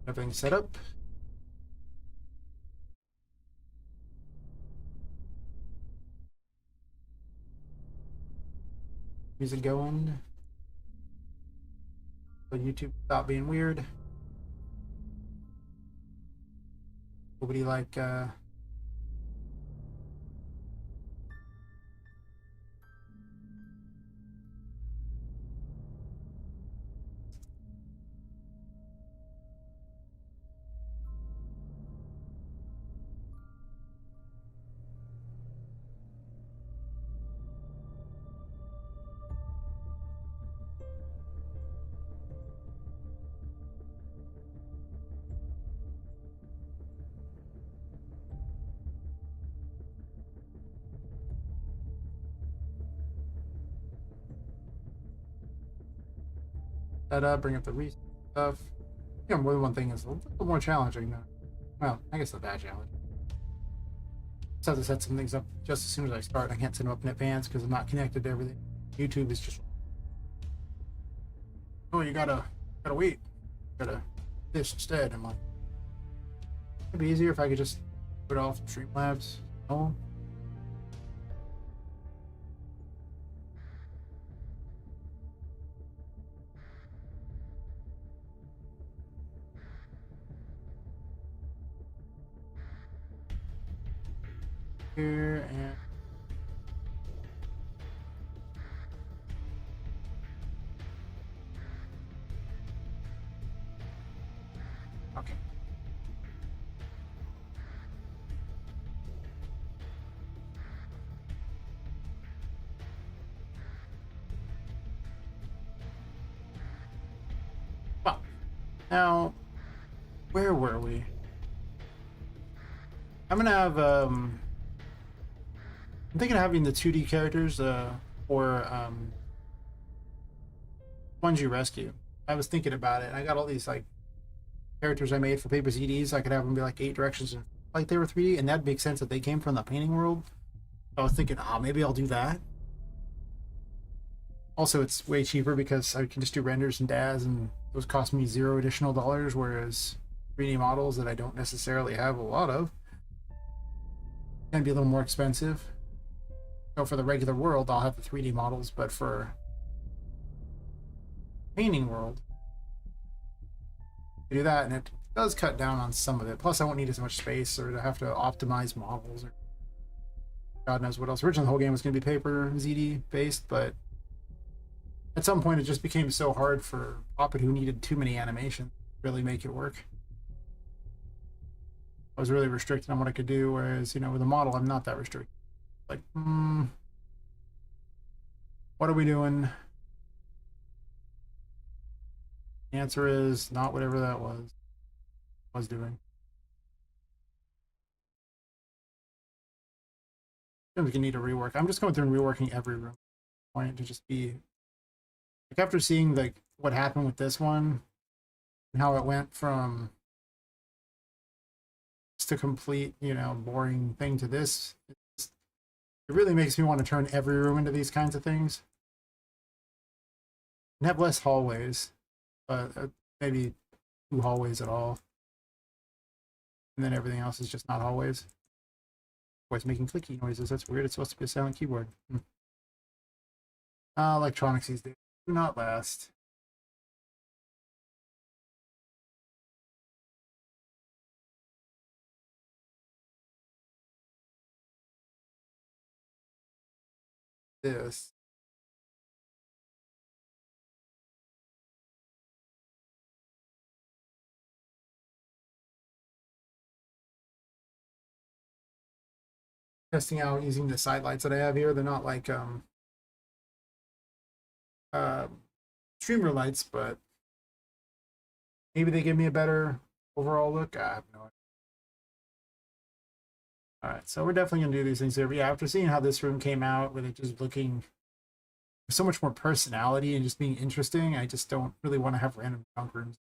Everything set up. Music going. So YouTube stop being weird. Nobody like that up, bring up the reset stuff. Yeah, more than one thing is a little more challenging though. Well, I guess not that challenge. Just have to set some things up just as soon as I start. I can't set them up in advance because I'm not connected to everything. YouTube is just, oh, you gotta wait. Gotta this instead. I'm like, it'd be easier if I could just put it off from Streamlabs. Oh. Here and okay. Well, now where were we? I'm gonna have I'm thinking of having the 2D characters or ones you rescue. I was thinking about it. I got all these like characters I made for Paper ZDs. I could have them be like 8 directions and like they were 3D, and that'd make sense that they came from the painting world. I was thinking, oh, maybe I'll do that. Also, it's way cheaper because I can just do renders and DAS, and those cost me $0 additional, whereas 3D models that I don't necessarily have a lot of can be a little more expensive. So for the regular world, I'll have the 3D models, but for painting world, I do that, and it does cut down on some of it. Plus, I won't need as much space or to have to optimize models or God knows what else. Originally, the whole game was going to be Paper ZD based, but at some point, it just became so hard for Poppet, who needed too many animations to really make it work. I was really restricted on what I could do, whereas, you know, with a model, I'm not that restricted. Like, what are we doing? The answer is not whatever that was doing. I'm gonna need a rework. I'm just going through and reworking every room. Point to just be like, after seeing like what happened with this one and how it went from just a complete, you know, boring thing to this, it really makes me want to turn every room into these kinds of things and have less hallways, but maybe 2 hallways at all, and then everything else is just not hallways. Boy, it's making clicky noises. That's weird. It's supposed to be a silent keyboard. Electronics these days do not last. This. Testing out using the side lights that I have here. They're not like uh, streamer lights, but maybe they give me a better overall look. I have no idea. All right, so we're definitely gonna do these things here. But yeah, after seeing how this room came out with it just looking so much more personality and just being interesting, I just don't really want to have random junk rooms.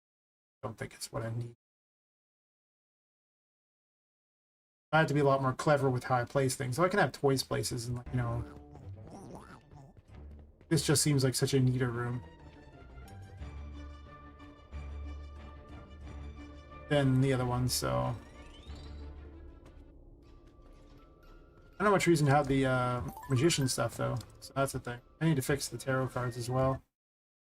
I don't think it's what I need. I have to be a lot more clever with how I place things. So I can have toys places and, like, you know, this just seems like such a neater room. than the other ones, so I don't know much reason to have the magician stuff though, so that's the thing. I need to fix the tarot cards as well.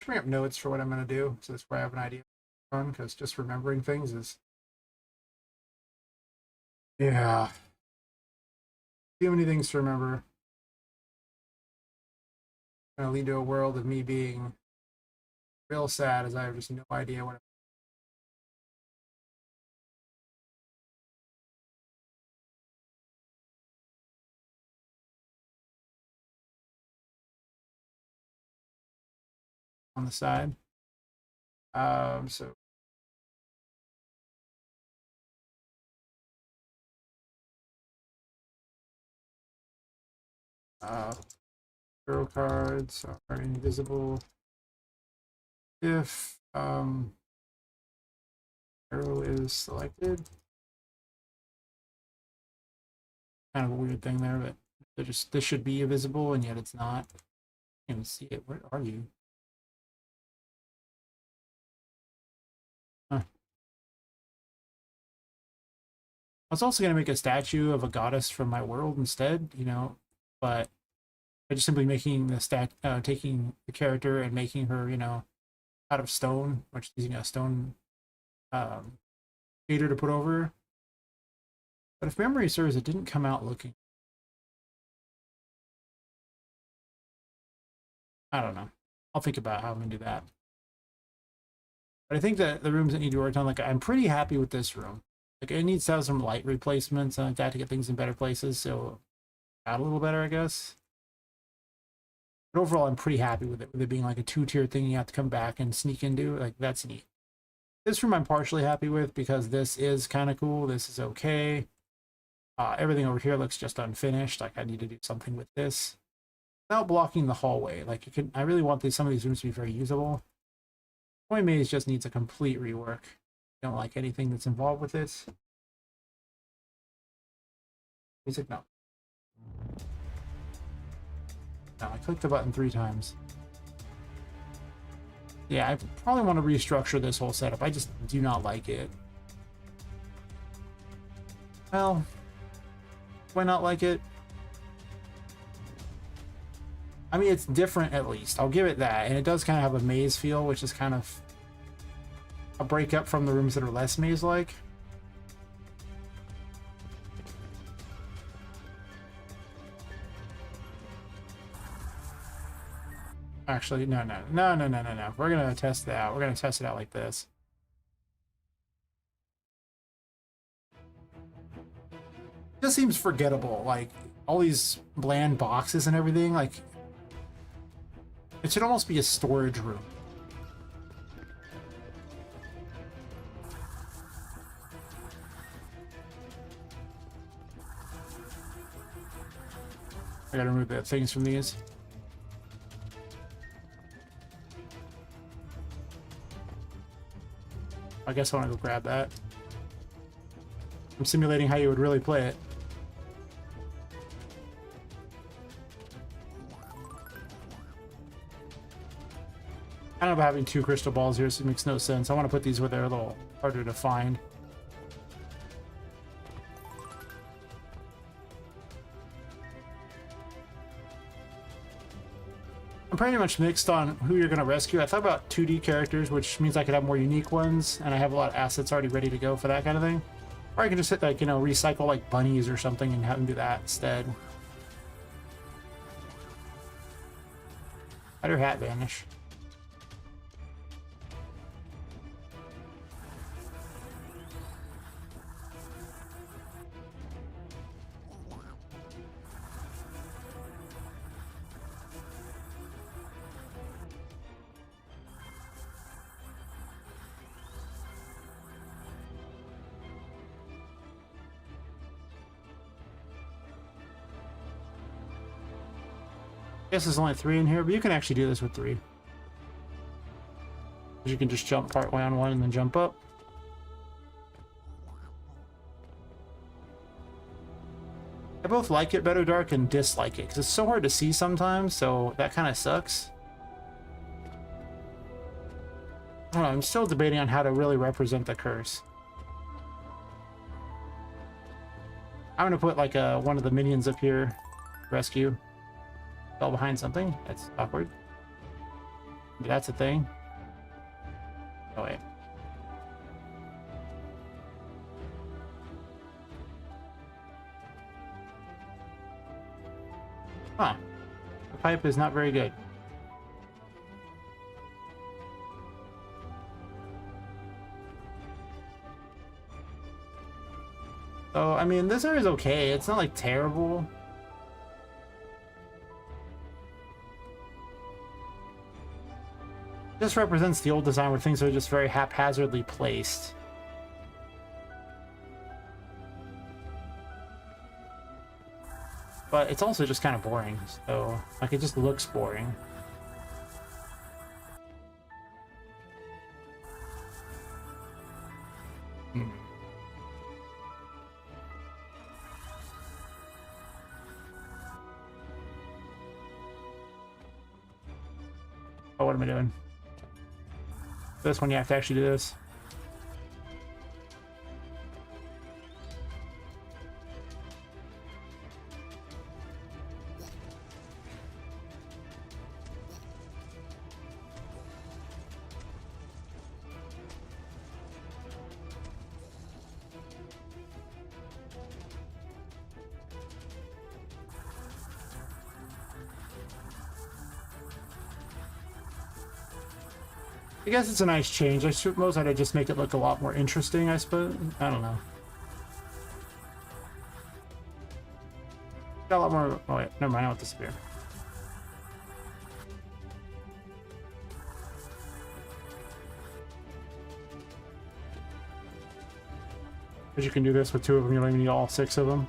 Bring up notes for what I'm going to do, so that's where I have an idea on, because just remembering things is, yeah, too many things to remember. Going to lead to a world of me being real sad, as I have just no idea what on the side. So tarot cards are invisible if arrow is selected. Kind of a weird thing there, but they're just, this should be invisible and yet it's not. I can't even see it. Where are you? Huh. I was also gonna make a statue of a goddess from my world instead, you know, but by just simply making the taking the character and making her, you know, out of stone, which using a stone shader to put over her. But if memory serves, it didn't come out looking. I don't know. I'll think about how I'm gonna do that. But I think that the rooms that need to work on, like, I'm pretty happy with this room. Like, it needs to have some light replacements and like that to get things in better places, so out a little better, I guess. But overall, I'm pretty happy with it being like a 2-tier thing you have to come back and sneak into. Like, that's neat. This room I'm partially happy with because this is kind of cool. This is okay. Everything over here looks just unfinished. Like, I need to do something with this without blocking the hallway. Like, I really want some of these rooms to be very usable. Toy Maze just needs a complete rework. I don't like anything that's involved with it. Music, no. No, I clicked the button 3 times. Yeah, I probably want to restructure this whole setup. I just do not like it. Well, why not like it? I mean, it's different at least. I'll give it that. And it does kind of have a maze feel, which is kind of a breakup from the rooms that are less maze-like. Actually, no. We're going to test that out. We're going to test it out like this. It just seems forgettable. Like, all these bland boxes and everything. Like, it should almost be a storage room. I gotta remove the things from these. I guess I want to go grab that. I'm simulating how you would really play it. I don't know about having 2 crystal balls here, so it makes no sense. I want to put these where they're a little harder to find. I'm pretty much mixed on who you're going to rescue. I thought about 2D characters, which means I could have more unique ones, and I have a lot of assets already ready to go for that kind of thing. Or I can just hit, like, you know, recycle like bunnies or something and have them do that instead. How'd your hat vanish? I guess there's only 3 in here, but you can actually do this with 3. You can just jump part way on one and then jump up. I both like it better dark and dislike it because it's so hard to see sometimes, so that kind of sucks. I don't know, I'm still debating on how to really represent the curse. I'm gonna put like one of the minions up here. Rescue. Fell behind something. That's awkward. Maybe that's a thing. Oh wait. Huh. The pipe is not very good. So, I mean, this area is okay. It's not like terrible. This represents the old design where things are just very haphazardly placed. But it's also just kind of boring, so like it just looks boring. Oh, what am I doing? This one you have to actually do this. I guess it's a nice change. I suppose I'd just make it look a lot more interesting, I suppose. I don't know. Got a lot more... Oh, wait. Never mind. I'll disappear. Because you can do this with 2 of them. You don't even need all 6 of them.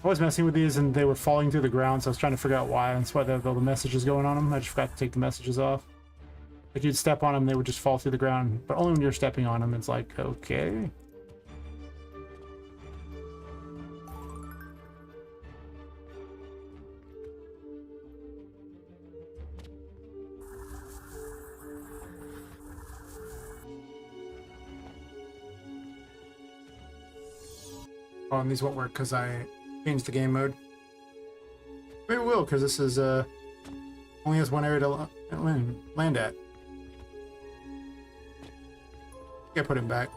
I was messing with these and they were falling through the ground, so I was trying to figure out why. That's why the messages going on them. I just forgot to take the messages off. Like you'd step on them, they would just fall through the ground. But only when you're stepping on them, it's like, okay. Oh, and these won't work because I changed the game mode. Maybe it will, because this is only has one area to land at. Yeah, put him back.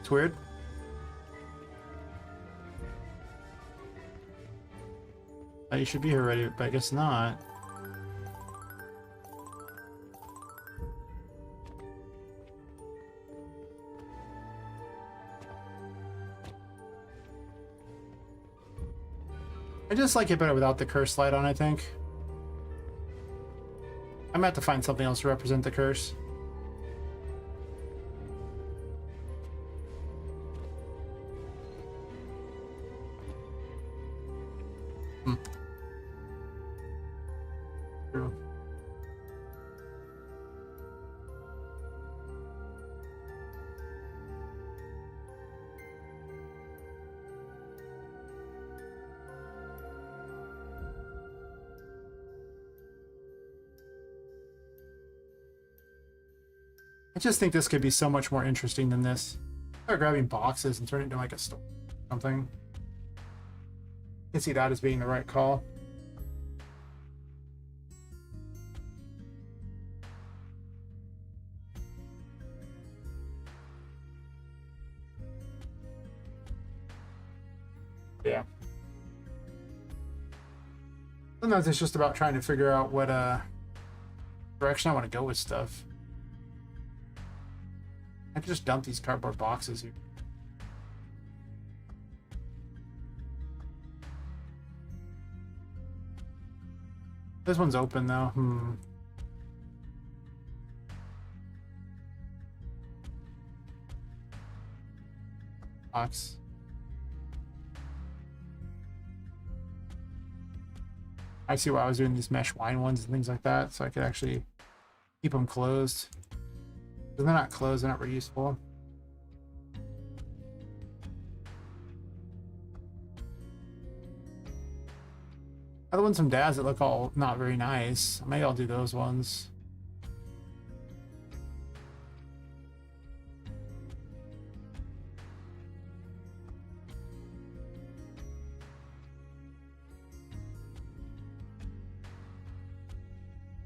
It's weird. You should be here already, but I guess not. I just like it better without the curse light on, I think. I'm gonna have to find something else to represent the curse. True. I just think this could be so much more interesting than this. Start grabbing boxes and turn it into like a store or something. I can see that as being the right call. Yeah. Sometimes it's just about trying to figure out what direction I want to go with stuff. I could just dump these cardboard boxes here. This one's open though. Box. I see why I was doing these mesh wine ones and things like that, so I could actually keep them closed. But they're not closed, they're not very useful. Other ones from Dad's that look all not very nice. Maybe I'll do those ones.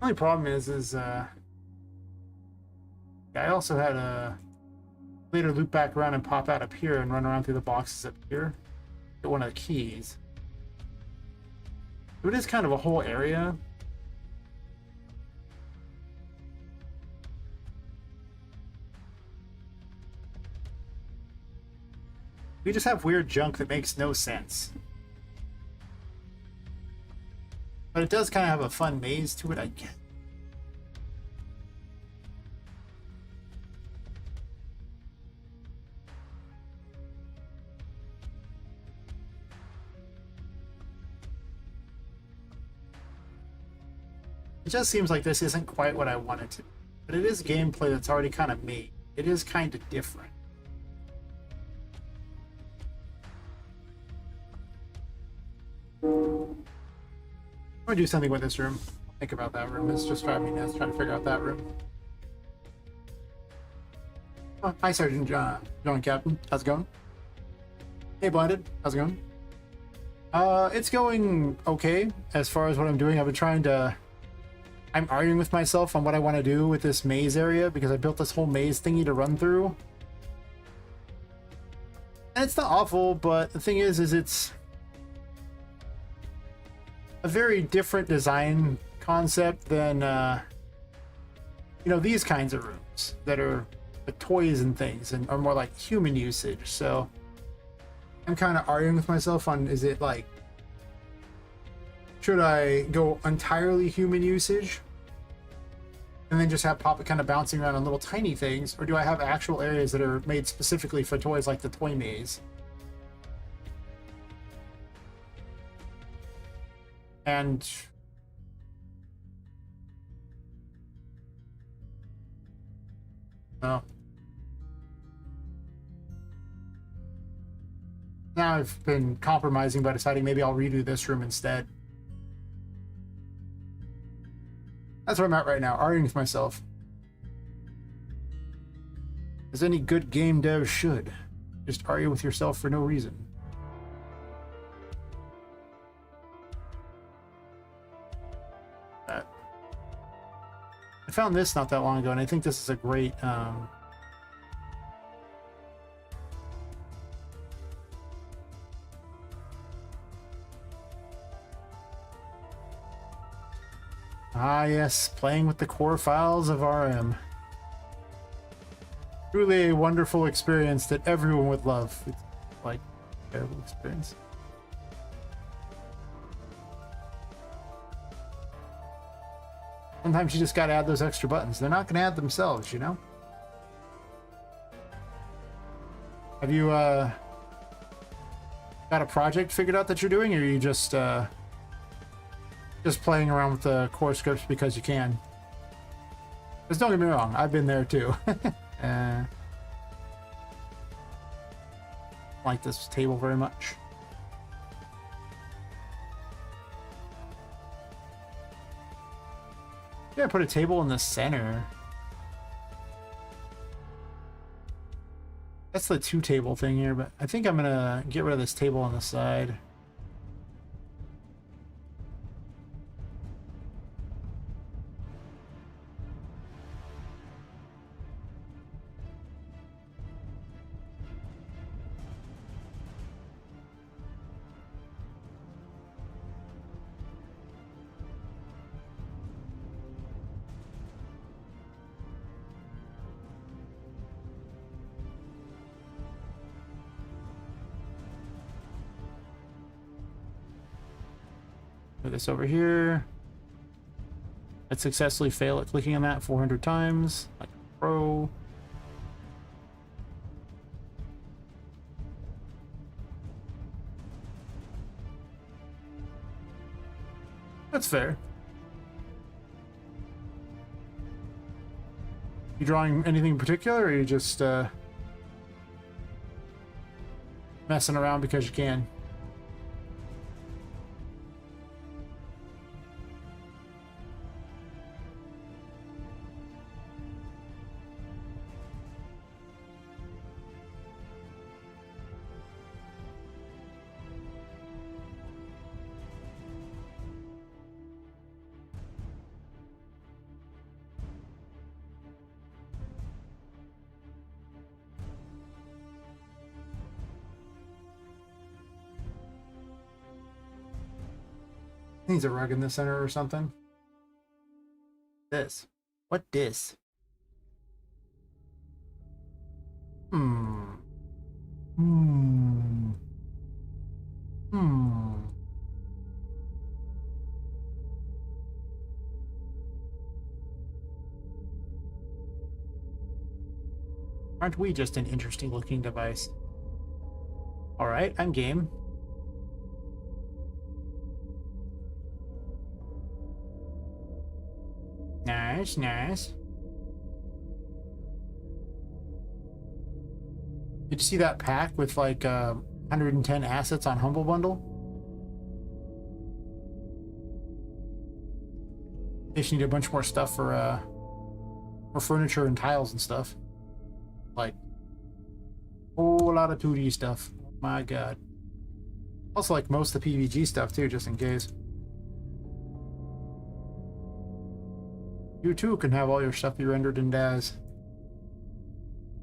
The only problem is I also had a later loop back around and pop out up here and run around through the boxes up here. Get one of the keys. It is kind of a whole area. We just have weird junk that makes no sense. But it does kind of have a fun maze to it, I guess. It just seems like this isn't quite what I wanted to. But it is gameplay that's already kind of made. It is kind of different. I'm gonna do something with this room. Think about that room. It's just driving me nuts trying to figure out that room. Oh, hi, Sergeant John Captain. How's it going? Hey, Blinded. How's it going? It's going okay as far as what I'm doing. I've been trying to... I'm arguing with myself on what I want to do with this maze area because I built this whole maze thingy to run through. And it's not awful, but the thing is it's a very different design concept than, you know, these kinds of rooms that are with toys and things and are more like human usage. So I'm kind of arguing with myself on, is it like, should I go entirely human usage and then just have Poppet kind of bouncing around on little tiny things, or do I have actual areas that are made specifically for toys like the toy maze? And well, now I've been compromising by deciding maybe I'll redo this room instead. That's where I'm at right now, arguing with myself. As any good game dev should. Just argue with yourself for no reason. I found this not that long ago, and I think this is a great... Ah, yes, playing with the core files of RM. Truly a wonderful experience that everyone would love. It's like a terrible experience. Sometimes you just gotta add those extra buttons. They're not gonna add themselves, you know? Have you, got a project figured out that you're doing, or are you just playing around with the core scripts because you can? Because don't get me wrong, I've been there too. Like this table very much. Yeah, put a table in the center. That's the two table thing here, but I think I'm gonna get rid of this table on the side. Put this over here. Let's successfully fail at clicking on that 400 times, like a pro. That's fair. You drawing anything in particular, or are you just messing around because you can? Needs a rug in the center or something. This. What this? Hmm. Hmm. Hmm. Aren't we just an interesting looking device? Alright, I'm game. Nice, nice. Did you see that pack with like 110 assets on Humble Bundle? They just need a bunch more stuff for furniture and tiles and stuff. Like a whole lot of 2D stuff. Oh my god. Also like most of the PVG stuff too, just in case. You too can have all your stuff be rendered in DAZ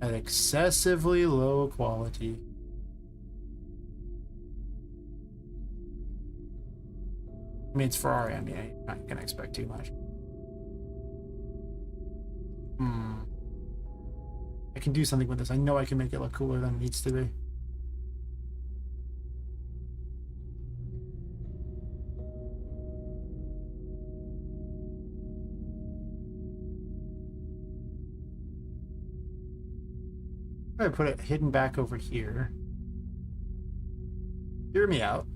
at excessively low quality. I mean, it's Ferrari. I mean, you're not gonna expect too much. I can do something with this. I know I can make it look cooler than it needs to be. I put it hidden back over here. Hear me out.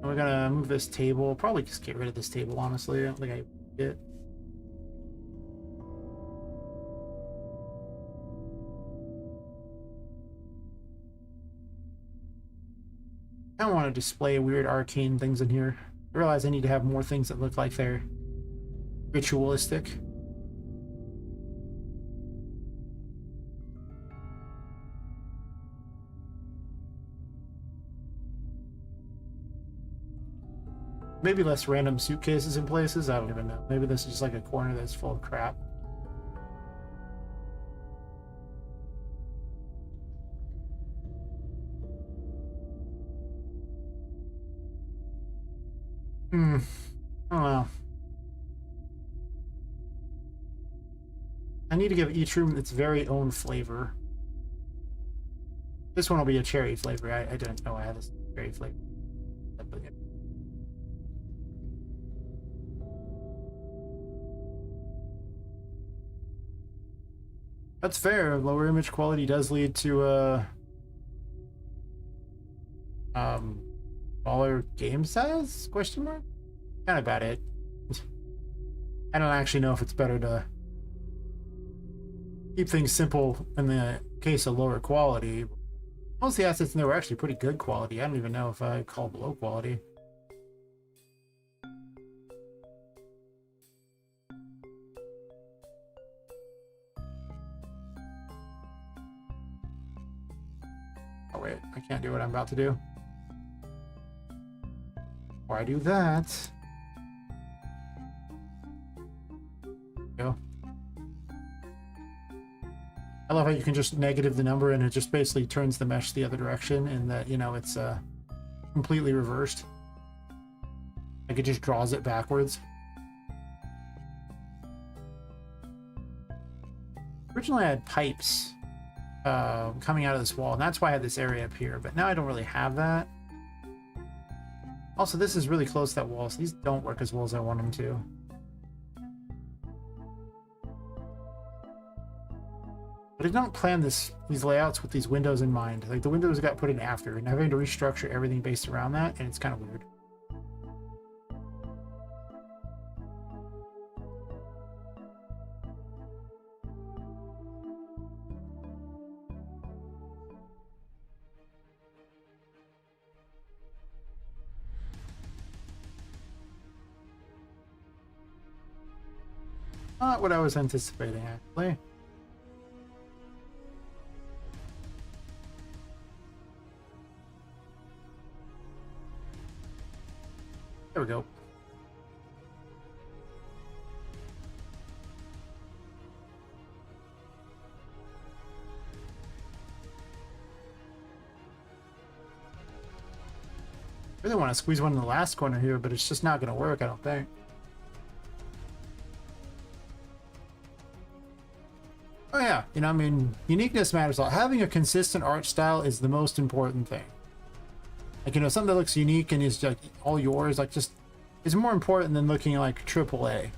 We're gonna move this table. Probably just get rid of this table, honestly. I don't think I get. I don't want to display weird arcane things in here. I realize I need to have more things that look like they're ritualistic. Maybe less random suitcases in places. I don't even know. Maybe this is just like a corner that's full of crap. I don't know. I need to give each room its very own flavor. This one will be a cherry flavor. I didn't know I had this cherry flavor. That's fair. Lower image quality does lead to smaller game size? Question mark? Kind of about it. I don't actually know if it's better to keep things simple in the case of lower quality. Most of the assets in there were actually pretty good quality. I don't even know if I call low quality. Oh wait, I can't do what I'm about to do. Before I do that, go. I love how you can just negative the number and it just basically turns the mesh the other direction, and that, you know, it's completely reversed. Like it just draws it backwards. Originally I had pipes coming out of this wall, and that's why I had this area up here. But now I don't really have that. Also, this is really close to that wall, so these don't work as well as I want them to. But I don't plan these layouts with these windows in mind. Like, the windows got put in after, and having to restructure everything based around that, and it's kind of weird. Not what I was anticipating, actually. There we go. I really want to squeeze one in the last corner here, but it's just not going to work, I don't think. Oh yeah, you know, I mean, uniqueness matters a lot. Having a consistent art style is the most important thing. Like, you know, something that looks unique and is like all yours, like, just is more important than looking like AAA.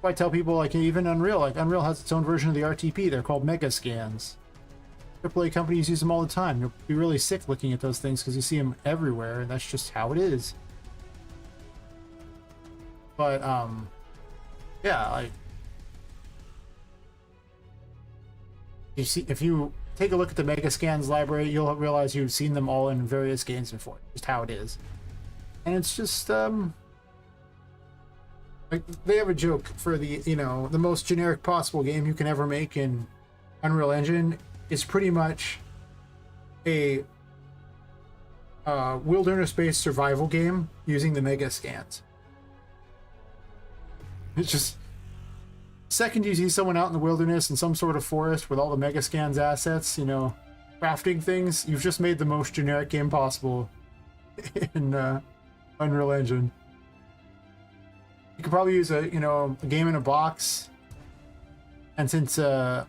I tell people, like, even Unreal, like, Unreal has its own version of the RTP. They're called mega scans. AAA companies use them all the time. You'll be really sick looking at those things because you see them everywhere, and that's just how it is. But yeah, like, you see, if you take a look at the Mega Scans library, you'll realize you've seen them all in various games before. Just how it is. And it's just, like, they have a joke for the, you know, the most generic possible game you can ever make in Unreal Engine is pretty much a wilderness-based survival game using the Mega Scans. It's just, second you see someone out in the wilderness in some sort of forest with all the Mega Scans assets, you know, crafting things, you've just made the most generic game possible in Unreal Engine. You could probably use a, you know, a game in a box, and since Unreal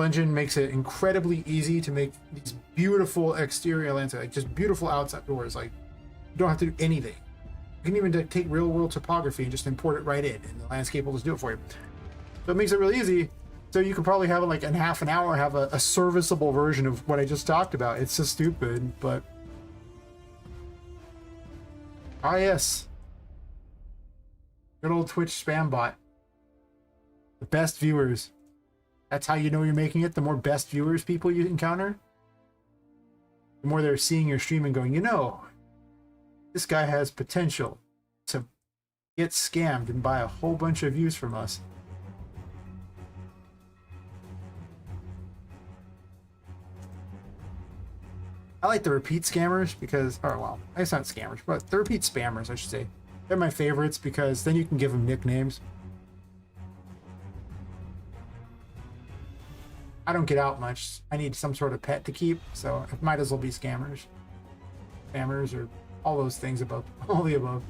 Engine makes it incredibly easy to make these beautiful exterior landscapes, like just beautiful outside doors, like you don't have to do anything. You can even take real world topography and just import it right in, and the landscape will just do it for you. So it makes it really easy. So you could probably have, like, in half an hour, have a serviceable version of what I just talked about. It's so stupid, but... Ah, yes. Good old Twitch spam bot. The best viewers. That's how you know you're making it. The more best viewers people you encounter, the more they're seeing your stream and going, you know, this guy has potential to get scammed and buy a whole bunch of views from us. I like the repeat scammers because, or well, it's not scammers, but the repeat spammers, I should say. They're my favorites because then you can give them nicknames. I don't get out much. I need some sort of pet to keep, so it might as well be scammers. Spammers, or all those things above, all the above.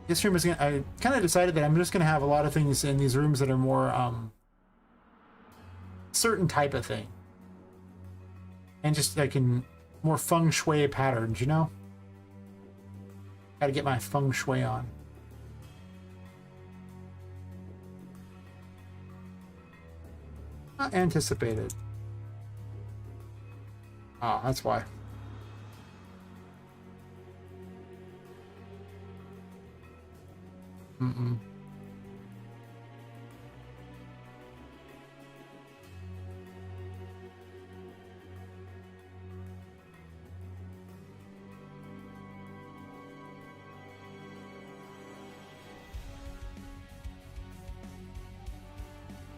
This room is gonna, I kind of decided that I'm just gonna have a lot of things in these rooms that are more certain type of thing, and just like in more feng shui patterns, you know. Got to get my feng shui on. Not anticipated. Oh, that's why. Mm-mm.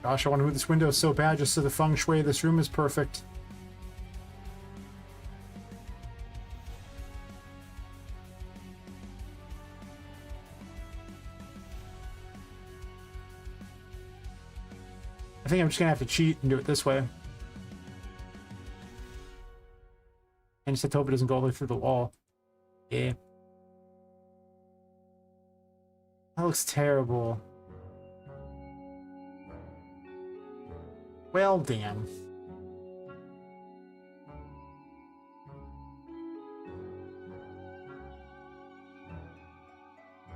Gosh, I want to move this window so bad just so the feng shui of this room is perfect. I think I'm just gonna have to cheat and do it this way. And just hope it doesn't go all the way through the wall. Yeah. That looks terrible. Well, damn.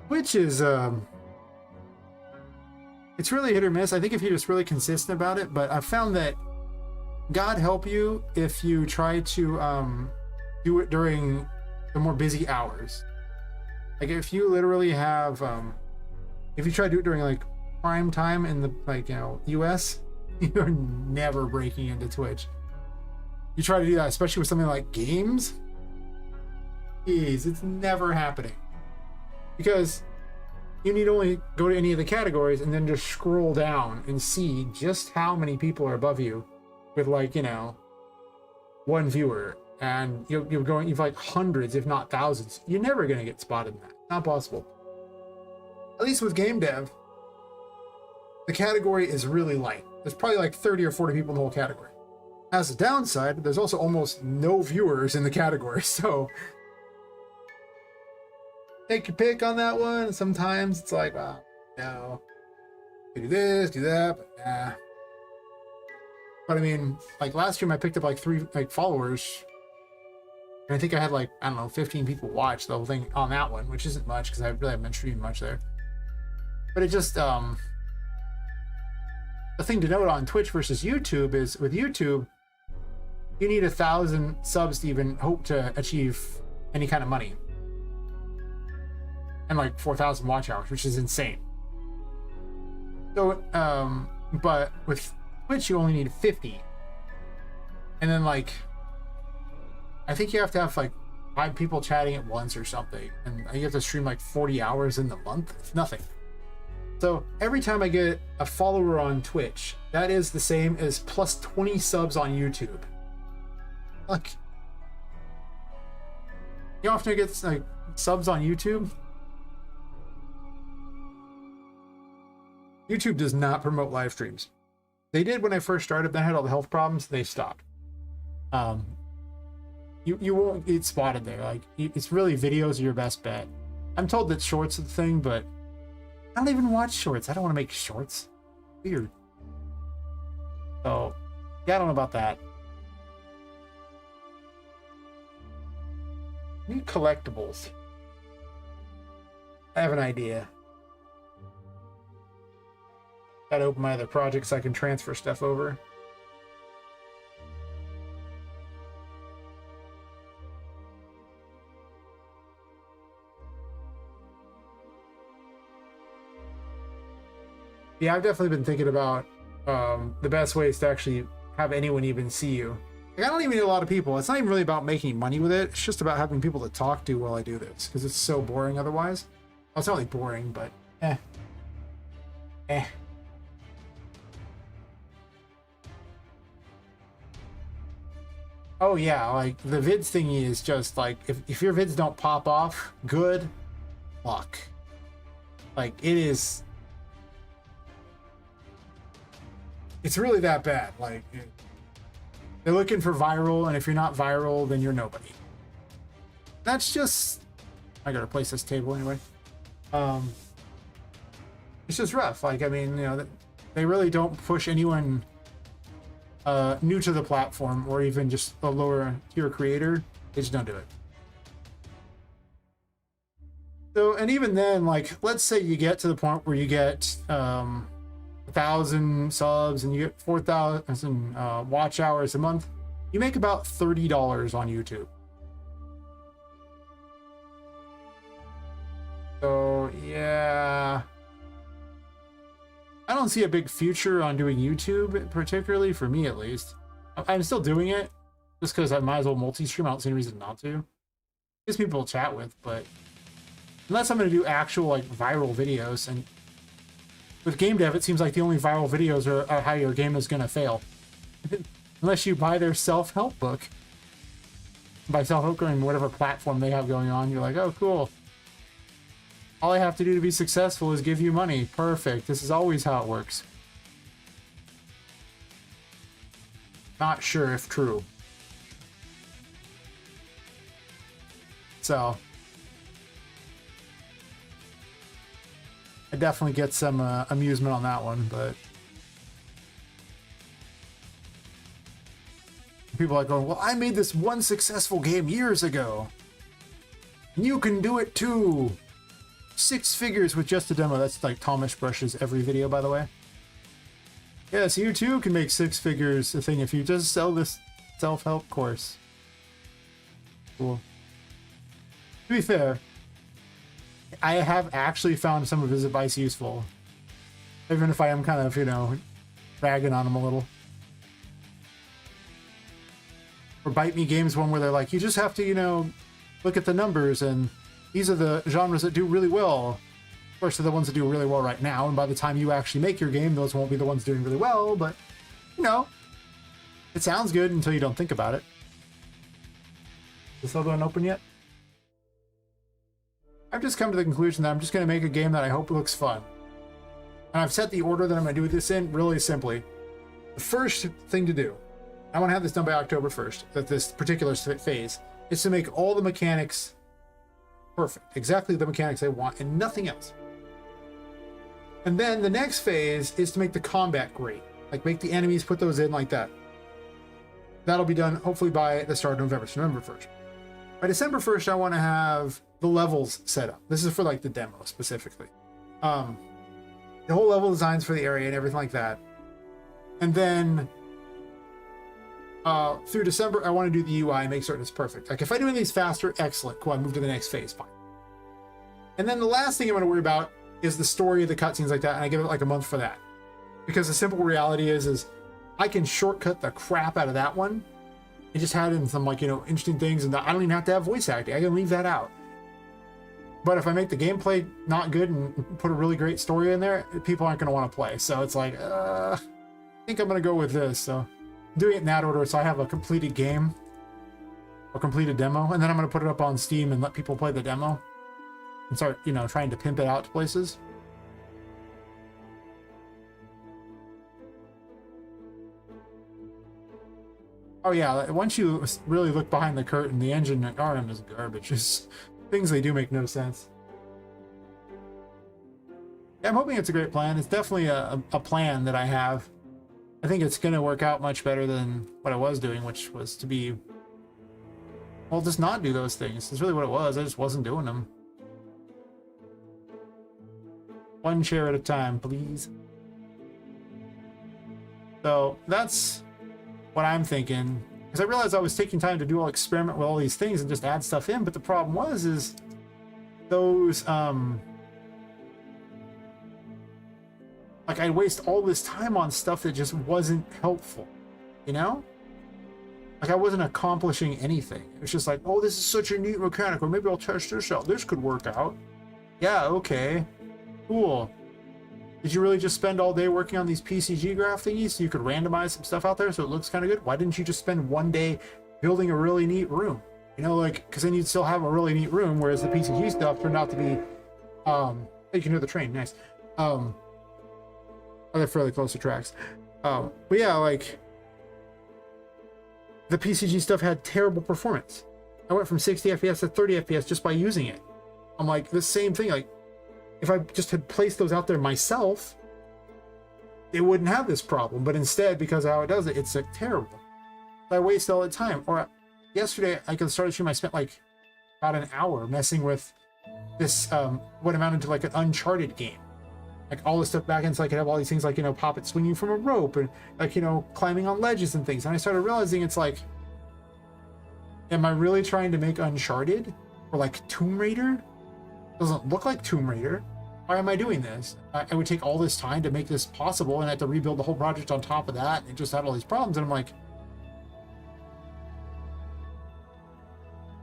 Which is, it's really hit or miss. I think if you're just really consistent about it, but I've found that God help you if you try to do it during the more busy hours. Like if you literally have, if you try to do it during like prime time in the, like, you know, US, you're never breaking into Twitch. You try to do that, especially with something like games, geez, it's never happening. Because you need only go to any of the categories and then just scroll down and see just how many people are above you with, like, you know, one viewer, and you've like hundreds, if not thousands. You're never gonna get spotted in that. Not possible. At least with game dev, the category is really light. There's probably like 30 or 40 people in the whole category. As a downside, there's also almost no viewers in the category, so take your pick on that one. Sometimes it's like, wow, no, do this, do that, but nah. But I mean, like last stream I picked up like 3 followers, and I think I had like, I don't know, 15 people watch the whole thing on that one, which isn't much because I really haven't been streaming much there. But it just, the thing to note on Twitch versus YouTube is with YouTube, you need 1,000 subs to even hope to achieve any kind of money. And like 4,000 watch hours, which is insane. So, but with Twitch, you only need 50. And then like, I think you have to have like 5 people chatting at once or something. And you have to stream like 40 hours in the month. It's nothing. So every time I get a follower on Twitch, that is the same as plus 20 subs on YouTube. Like, you often get like subs on YouTube. YouTube does not promote live streams. They did when I first started, then I had all the health problems, they stopped. You won't get spotted there. Like, it's really videos are your best bet. I'm told that shorts are the thing, but I don't even watch shorts. I don't want to make shorts. Weird. So, yeah, I don't know about that. New collectibles. I have an idea. Gotta open my other projects so I can transfer stuff over. Yeah, I've definitely been thinking about the best ways to actually have anyone even see you. Like, I don't even need a lot of people. It's not even really about making money with it. It's just about having people to talk to while I do this, because it's so boring otherwise. Well, it's not really boring, but eh. Oh yeah, like the vids thingy is just like, if your vids don't pop off, good luck. Like, it's really that bad. Like, they're looking for viral, and if you're not viral, then you're nobody. That's just, I gotta replace this table anyway. It's just rough. Like, I mean, you know, they really don't push anyone new to the platform, or even just a lower tier creator. They just don't do it. So, and even then, like, let's say you get to the point where you get 1,000 subs and you get 4,000 watch hours a month, you make about $30 on YouTube. So yeah, I don't see a big future on doing YouTube, particularly for me at least. I'm still doing it just because I might as well multi-stream. I don't see any reason not to. Gives people to chat with, but unless I'm going to do actual like viral videos, and with game dev, it seems like the only viral videos are how your game is going to fail. Unless you buy their self-help book. By self-help book, and whatever platform they have going on, you're like, oh, cool. All I have to do to be successful is give you money. Perfect. This is always how it works. Not sure if true. So I definitely get some amusement on that one, but people are going, well, I made this one successful game years ago. You can do it too. 6 figures with just a demo. That's like Thomas Brush's every video, by the way. Yeah, so you too can make 6 figures a thing if you just sell this self-help course. Cool. To be fair, I have actually found some of his advice useful. Even if I am kind of, you know, ragging on him a little. Or Bite Me Games one where they're like, you just have to, you know, look at the numbers and these are the genres that do really well. Of course, they're the ones that do really well right now, and by the time you actually make your game, those won't be the ones doing really well, but, you know, it sounds good until you don't think about it. Is this other one open yet? I've just come to the conclusion that I'm just going to make a game that I hope looks fun. And I've set the order that I'm going to do this in really simply. The first thing to do, I want to have this done by October 1st, that this particular phase, is to make all the mechanics perfect. Exactly the mechanics I want and nothing else. And then the next phase is to make the combat great. Like make the enemies, put those in like that. That'll be done hopefully by the start of November, so November 1st. By December 1st, I want to have the levels set up. This is for like the demo specifically. The whole level designs for the area and everything like that. And then through December, I want to do the UI and make certain it's perfect. Like if I do these faster, excellent, cool, I move to the next phase, fine. And then the last thing I'm going to worry about is the story, the cutscenes like that, and I give it like a month for that. Because the simple reality is I can shortcut the crap out of that one and just have in some like, you know, interesting things, and I don't even have to have voice acting. I can leave that out. But if I make the gameplay not good and put a really great story in there, people aren't going to want to play. So it's like, I think I'm going to go with this. So I'm doing it in that order so I have a completed game, a completed demo, and then I'm going to put it up on Steam and let people play the demo and start, you know, trying to pimp it out to places. Oh yeah, once you really look behind the curtain, the engine at RM is garbage. It's things they do make no sense. Yeah, I'm hoping it's a great plan. It's definitely a plan that I have. I think it's going to work out much better than what I was doing, which was to be, well, just not do those things. That's really what it was. I just wasn't doing them. One chair at a time, please. So that's what I'm thinking. Because I realized I was taking time to do all experiment with all these things and just add stuff in, but the problem was is those like I'd waste all this time on stuff that just wasn't helpful, you know? Like I wasn't accomplishing anything. It was just like, oh, this is such a neat mechanic, or maybe I'll test this out. This could work out. Yeah, okay. Cool. Did you really just spend all day working on these PCG graph thingies so you could randomize some stuff out there so it looks kind of good? Why didn't you just spend one day building a really neat room? You know, like, because then you'd still have a really neat room, whereas the PCG stuff turned out to be, you can hear the train, nice. They're fairly close to tracks. But yeah, like, the PCG stuff had terrible performance. I went from 60 FPS to 30 FPS just by using it. I'm like, the same thing, like, if I just had placed those out there myself, it wouldn't have this problem. But instead, because of how it does it, it's like terrible. I waste all the time. Or yesterday, I could start a stream. I spent like about an hour messing with this, what amounted to like an Uncharted game. Like all this stuff back in, so I could have all these things like, you know, Poppet swinging from a rope and like, you know, climbing on ledges and things. And I started realizing it's like, am I really trying to make Uncharted or like Tomb Raider? Doesn't look like Tomb Raider. Why am I doing this? I would take all this time to make this possible, and I had to rebuild the whole project on top of that, and it just had all these problems, and I'm like,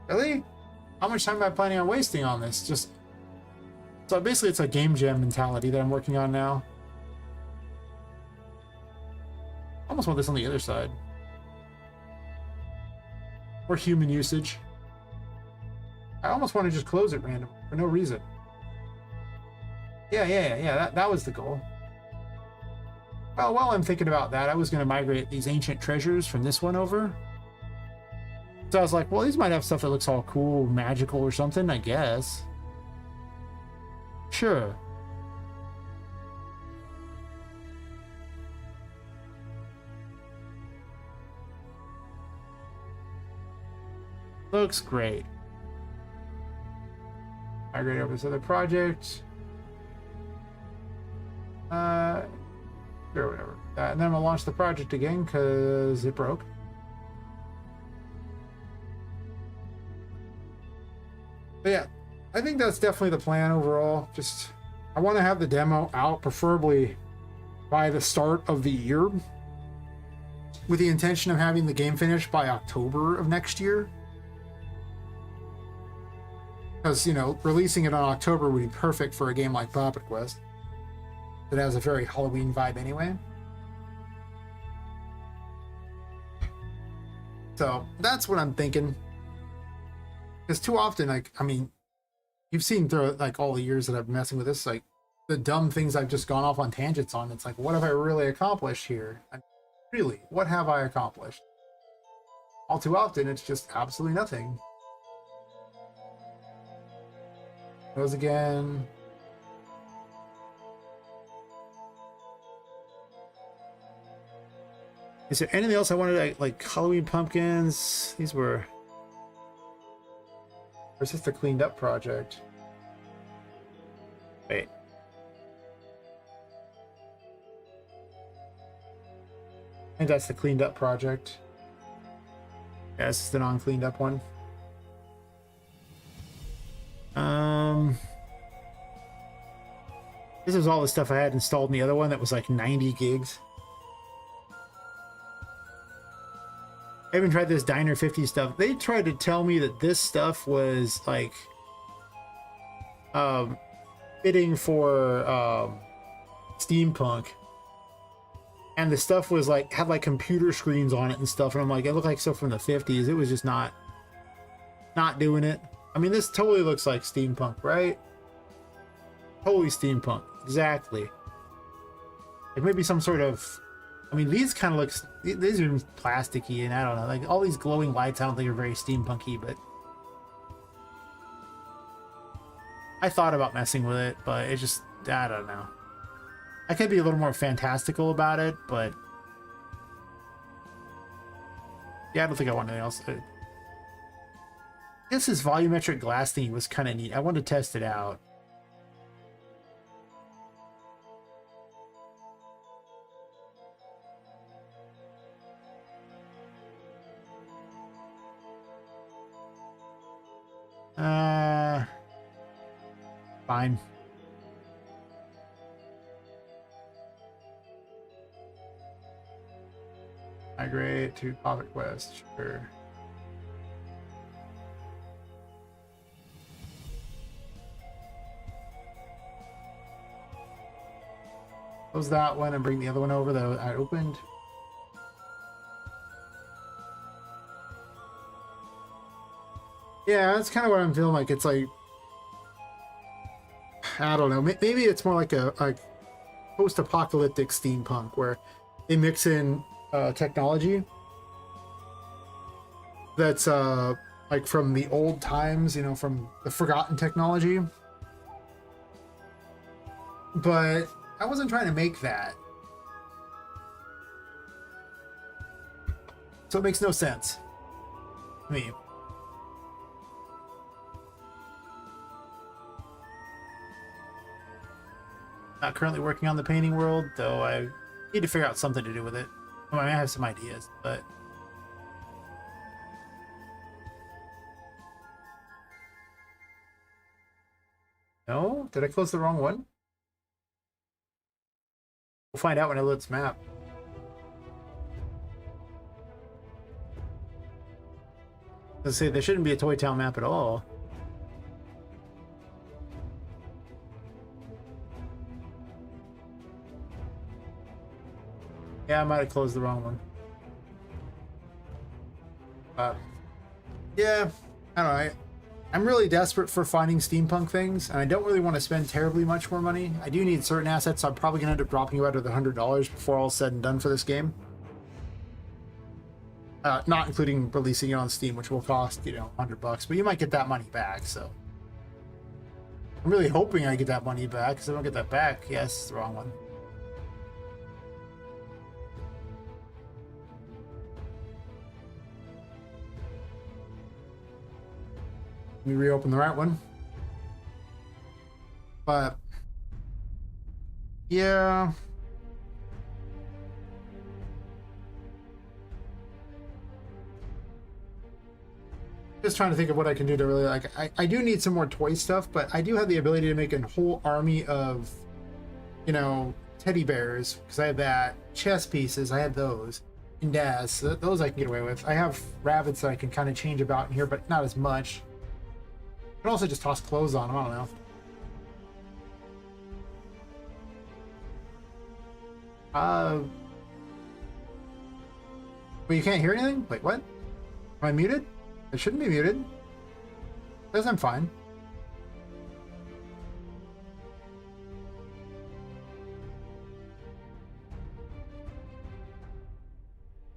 really? How much time am I planning on wasting on this? Just so basically it's a game jam mentality that I'm working on now. I almost want this on the other side. Or human usage. I almost want to just close it random for no reason. Yeah. That was the goal. Well, while I'm thinking about that, I was going to migrate these ancient treasures from this one over. So I was like, well, these might have stuff that looks all cool, magical or something, I guess. Sure. Looks great. Migrate over this other project. Sure, whatever. And then I'm gonna launch the project again because it broke. But yeah, I think that's definitely the plan overall. Just, I want to have the demo out, preferably by the start of the year, with the intention of having the game finished by October of next year. Because, you know, releasing it on October would be perfect for a game like Poppet Quest. It has a very Halloween vibe anyway. So that's what I'm thinking. Because too often, like, I mean, you've seen through like all the years that I've been messing with this, like the dumb things I've just gone off on tangents on. It's like, what have I really accomplished here? Really, what have I accomplished? All too often, it's just absolutely nothing. Those again. Is there anything else I wanted? Like Halloween pumpkins? These were. Or is this the cleaned up project? Wait. I think that's the cleaned up project. Yeah, this is the non-cleaned up one. This is all the stuff I had installed in the other one that was like 90 gigs. I haven't tried this Diner 50 stuff. They tried to tell me that this stuff was like fitting for steampunk, and the stuff was like had like computer screens on it and stuff, and I'm like, it looked like stuff from the 50s. It was just not doing it. I mean, this totally looks like steampunk, right? Totally steampunk, exactly. Like maybe some sort of, I mean, these kind of looks, these are plasticky, and I don't know, like all these glowing lights I don't think are very steampunky, but I thought about messing with it, but it just, I don't know. I could be a little more fantastical about it, but yeah, I don't think I want anything else. I guess this volumetric glass thing was kind of neat. I wanted to test it out. Fine. Migrate to Poppet Quest, sure. Close that one and bring the other one over that I opened. Yeah, that's kind of what I'm feeling like. It's like, I don't know. Maybe it's more like a post-apocalyptic steampunk where they mix in technology that's like from the old times, you know, from the forgotten technology. But I wasn't trying to make that. So it makes no sense to me. Not currently working on the painting world, though I need to figure out something to do with it. I mean, I have some ideas, but no? Did I close the wrong one? We'll find out when I load this map. Let's say there shouldn't be a Toy Town map at all. Yeah, I might have closed the wrong one. Yeah, I don't know. I'm really desperate for finding steampunk things, and I don't really want to spend terribly much more money. I do need certain assets, so I'm probably going to end up dropping about $100 before all said and done for this game. Not including releasing it on Steam, which will cost, you know, $100, but you might get that money back. So I'm really hoping I get that money back, because if I don't get that back, yes, the wrong one. Let me reopen the right one. But yeah. Just trying to think of what I can do to really like. I do need some more toy stuff, but I do have the ability to make a whole army of, you know, teddy bears, because I have that. Chess pieces, I have those. And Daz, so those I can get away with. I have rabbits that I can kind of change about in here, but not as much. I can also just toss clothes on them, I don't know. But you can't hear anything? Wait, what? Am I muted? I shouldn't be muted. Says I'm fine.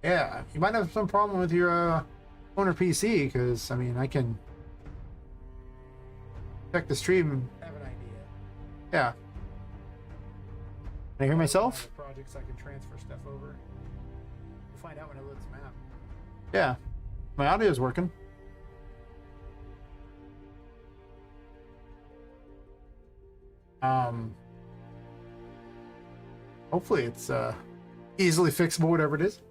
Yeah, you might have some problem with your owner PC, because I mean I can check the stream and have an idea. Yeah. Can I hear myself? Projects I can transfer stuff over. We'll find out when I load this map. Yeah, my audio is working. Hopefully it's easily fixable, whatever it is.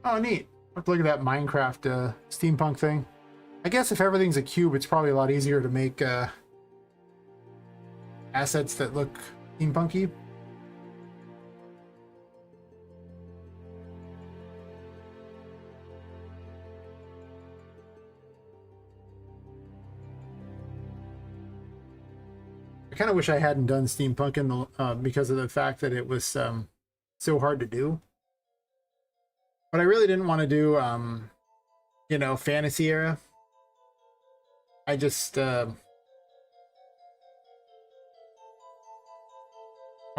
Oh, neat. Let's look at that Minecraft steampunk thing. I guess if everything's a cube, it's probably a lot easier to make assets that look steampunky. I kind of wish I hadn't done steampunk in the because of the fact that it was so hard to do. But I really didn't want to do, you know, fantasy era. I just, I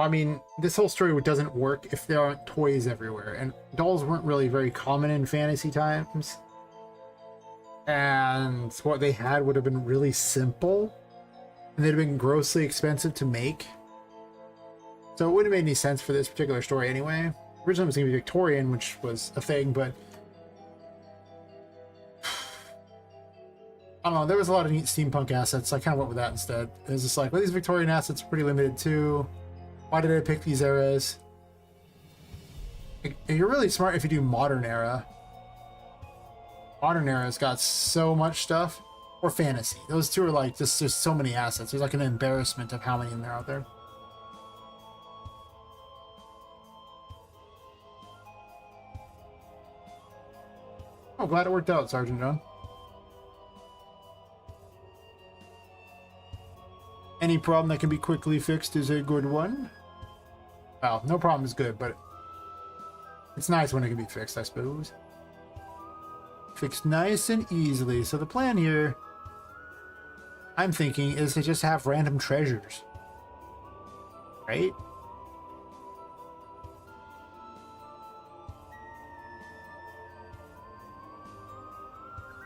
mean, this whole story doesn't work if there aren't toys everywhere. And dolls weren't really very common in fantasy times. And what they had would have been really simple. And they'd have been grossly expensive to make. So it wouldn't have made any sense for this particular story anyway. Originally it was going to be Victorian, which was a thing, but I don't know, there was a lot of neat steampunk assets, so I kind of went with that instead. It was just like, well, these Victorian assets are pretty limited too. Why did I pick these eras? You're really smart if you do modern era. Modern era's got so much stuff. Or fantasy. Those two are like, just there's so many assets. There's like an embarrassment of how many there are out there. Oh, glad it worked out, Sergeant John. Any problem that can be quickly fixed is a good one. Well, no problem is good, but it's nice when it can be fixed, I suppose. Fixed nice and easily. So the plan here, I'm thinking, is to just have random treasures. Right?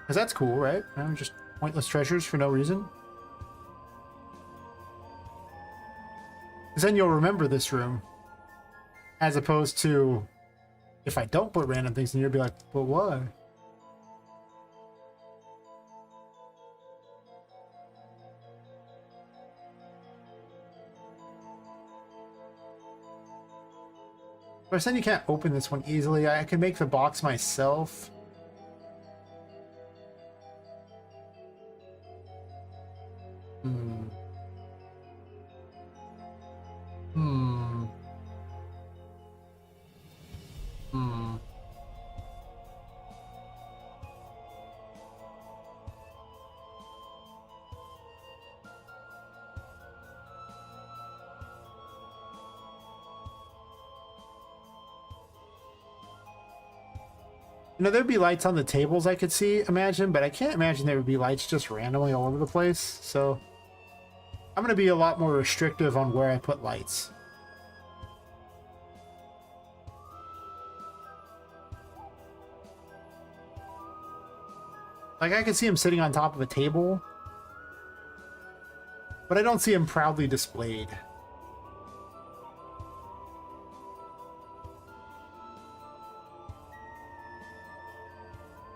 Because that's cool, right? You know, just pointless treasures for no reason. Because then you'll remember this room. As opposed to, if I don't put random things in, you'll be like, but why? But then you can't open this one easily. I can make the box myself. Hmm. Hmm. Hmm. You know, there'd be lights on the tables I could imagine, but I can't imagine there would be lights just randomly all over the place. So I'm going to be a lot more restrictive on where I put lights. Like, I can see him sitting on top of a table, but I don't see him proudly displayed.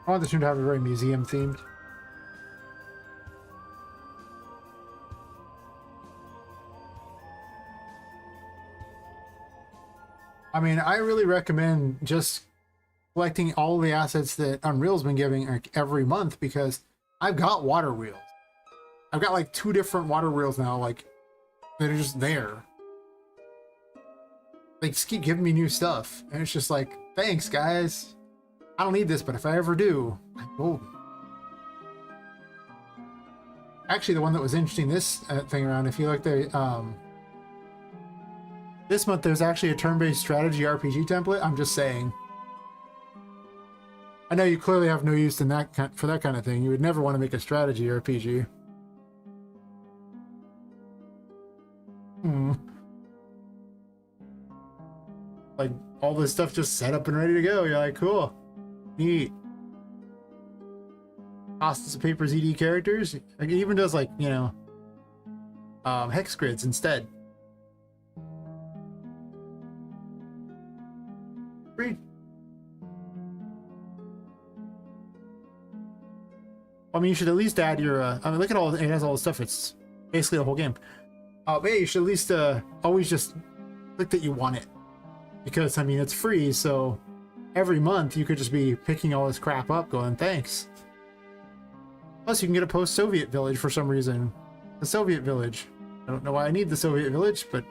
I want this room to have a very museum themed. I mean, I really recommend just collecting all the assets that Unreal's been giving like, every month, because I've got water wheels. I've got like 2 different water wheels now, like, that are just there. They just keep giving me new stuff. And it's just like, thanks, guys. I don't need this, but if I ever do, I'm golden. Actually, the one that was interesting this thing around, if you look there, this month there's actually a turn-based strategy RPG template. I'm just saying. I know you clearly have no use in that for that kind of thing. You would never want to make a strategy RPG. Like, all this stuff just set up and ready to go. You're like, cool. Neat. Costas of Paper ZD characters. Like, it even does, like, you know, hex grids instead. Free. I mean, you should at least add your, I mean, look at all, it has all the stuff. It's basically the whole game. But yeah, you should at least always just click that you want it. Because, I mean, it's free, so every month you could just be picking all this crap up going, thanks. Plus, you can get a post-Soviet village for some reason. The Soviet village. I don't know why I need the Soviet village, but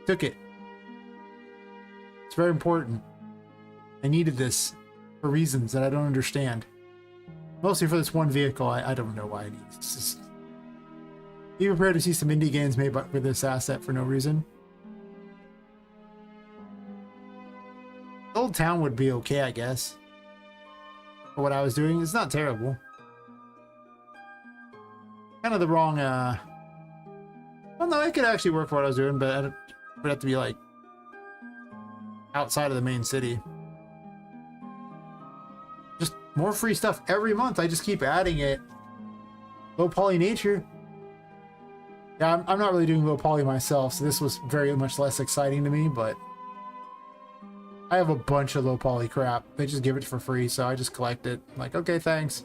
took it. It's very important. I needed this for reasons that I don't understand. Mostly for this one vehicle, I don't know why I need it. It's just... Be prepared to see some indie games made with this asset for no reason. Old Town would be okay, I guess. For what I was doing, it's not terrible. Kind of the wrong, well, no, it could actually work for what I was doing, but it would have to be, like, outside of the main city. Just more free stuff every month. I just keep adding it. Low poly nature. Yeah, I'm not really doing low poly myself, so this was very much less exciting to me, but I have a bunch of low poly crap. They just give it for free, so I just collect it. I'm like, okay, thanks.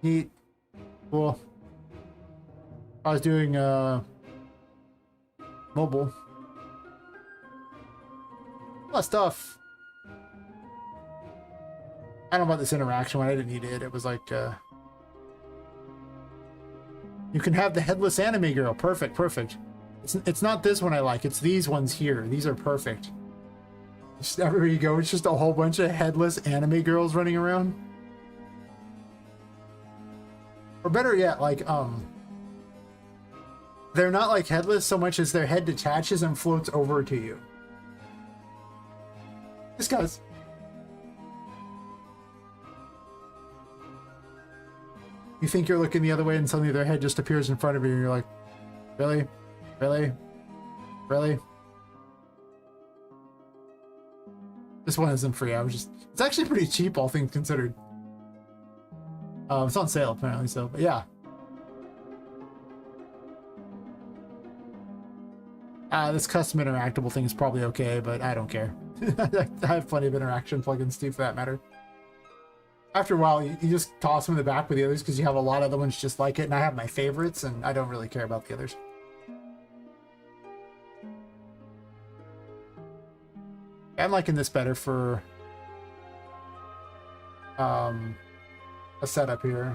Neat. Cool. I was doing mobile. A lot of stuff. I don't know about this interaction one. I didn't need it. It was like, you can have the headless anime girl. Perfect, perfect. It's not this one I like. It's these ones here. These are perfect. Just everywhere you go, it's just a whole bunch of headless anime girls running around. Or better yet, like, they're not like headless so much as their head detaches and floats over to you. This guy's... You think you're looking the other way and suddenly their head just appears in front of you and you're like, really? Really? Really? This one isn't free. It's actually pretty cheap, all things considered. It's on sale apparently, so, but yeah. This custom interactable thing is probably okay, but I don't care. I have plenty of interaction plugins too, for that matter. After a while, you just toss them in the back with the others because you have a lot of other ones just like it, and I have my favorites, and I don't really care about the others. I'm liking this better for a setup here.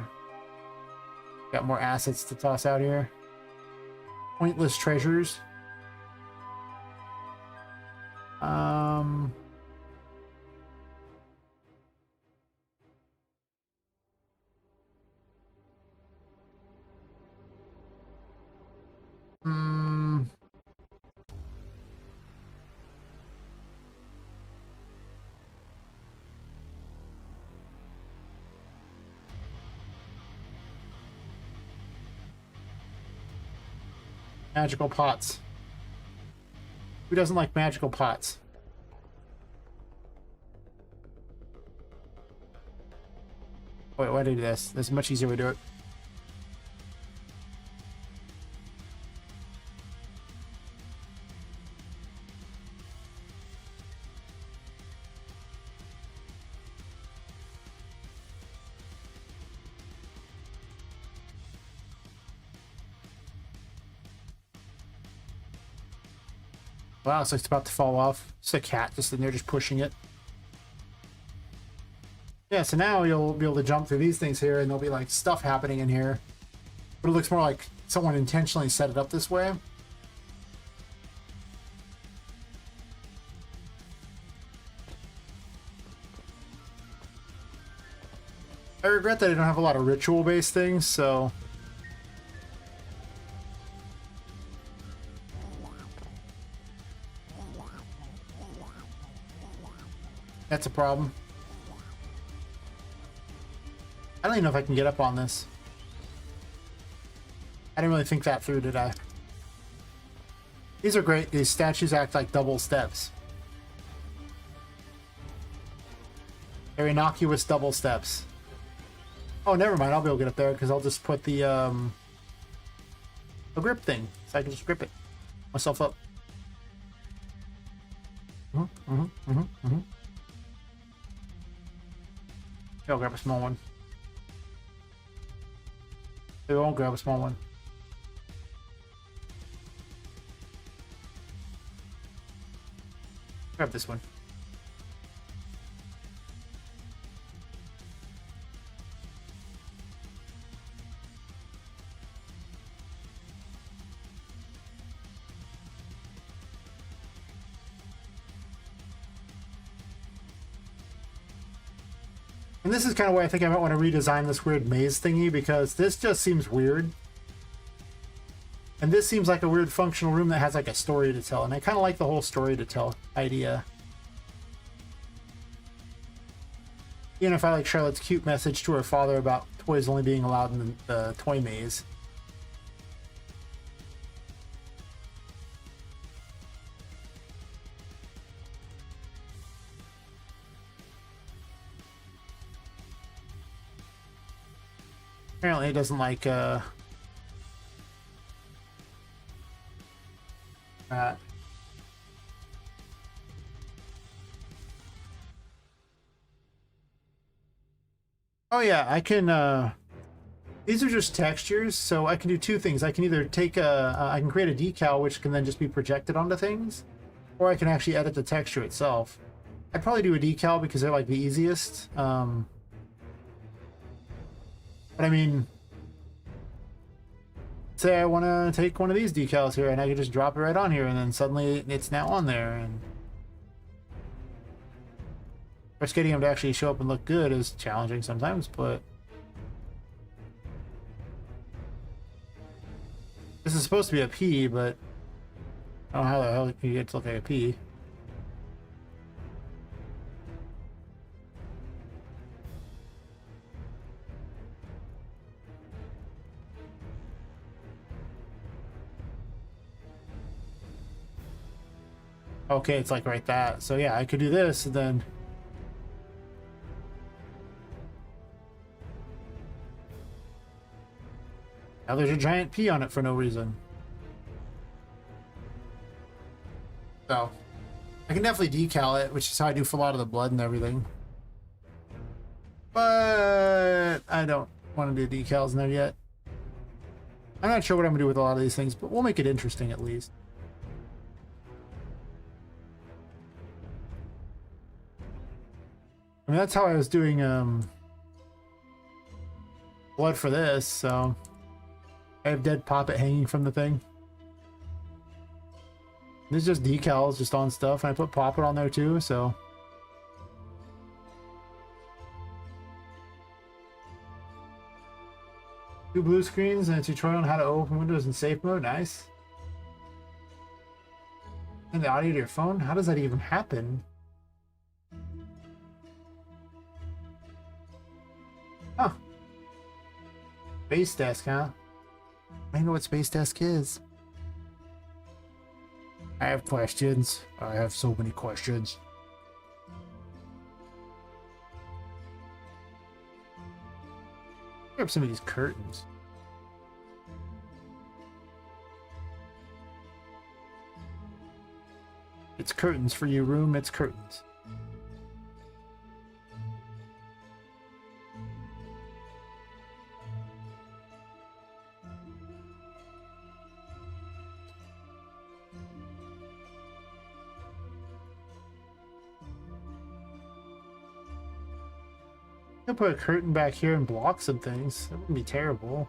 Got more assets to toss out here. Pointless treasures. Magical pots. Who doesn't like magical pots? Wait, why did I do this? There's a much easier way to do it. Wow, it's like it's about to fall off. It's a cat just in there just pushing it. Yeah, so now you'll be able to jump through these things here and there'll be like stuff happening in here. But it looks more like someone intentionally set it up this way. I regret that I don't have a lot of ritual-based things, so... That's a problem. I don't even know if I can get up on this. I didn't really think that through, did I? These are great. These statues act like double steps. They're innocuous double steps. Oh, never mind. I'll be able to get up there because I'll just put the grip thing, so I can just grip it myself up. I'll grab a small one. They won't grab a small one. Grab this one. And this is kind of why I think I might want to redesign this weird maze thingy, because this just seems weird. And this seems like a weird functional room that has like a story to tell, and I kind of like the whole story to tell idea. Even if I like Charlotte's cute message to her father about toys only being allowed in the toy maze. Apparently it doesn't like that. Oh yeah, I can these are just textures, so I can do two things. I can either take I can create a decal which can then just be projected onto things, or I can actually edit the texture itself. I'd probably do a decal because they're like the easiest. But I mean, say I want to take one of these decals here and I can just drop it right on here and then suddenly it's now on there. And of course, getting them to actually show up and look good is challenging sometimes, but this is supposed to be a P, but I don't know how the hell you get it to look like a P. Okay, it's like right that. So yeah, I could do this and then now there's a giant P on it for no reason. So I can definitely decal it, which is how I do for a lot of the blood and everything. But I don't want to do decals in there yet. I'm not sure what I'm gonna do with a lot of these things, but we'll make it interesting at least. I mean, that's how I was doing blood for this, so I have dead Poppet hanging from the thing. This is just decals just on stuff, and I put Poppet on there too, so. Two blue screens and a tutorial on how to open Windows in safe mode. Nice. And the audio to your phone? How does that even happen? Huh. Space desk, huh? I know what space desk is. I have questions. I have so many questions. Grab some of these curtains. It's curtains for your room, it's curtains. I could put a curtain back here and block some things. That wouldn't be terrible.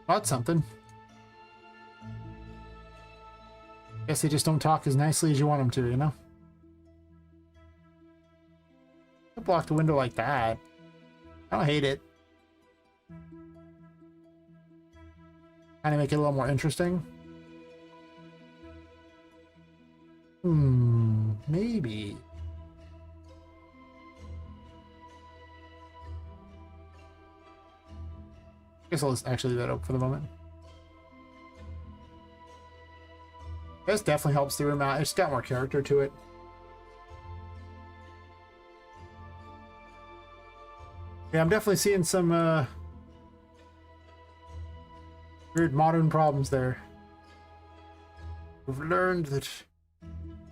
That's something. Guess they just don't talk as nicely as you want them to, you know? Block the window like that. I don't hate it. Kind of make it a little more interesting. Maybe. Guess I'll just actually leave that up for the moment. This definitely helps the room out. It's got more character to it. Yeah, I'm definitely seeing some weird modern problems there. We've learned that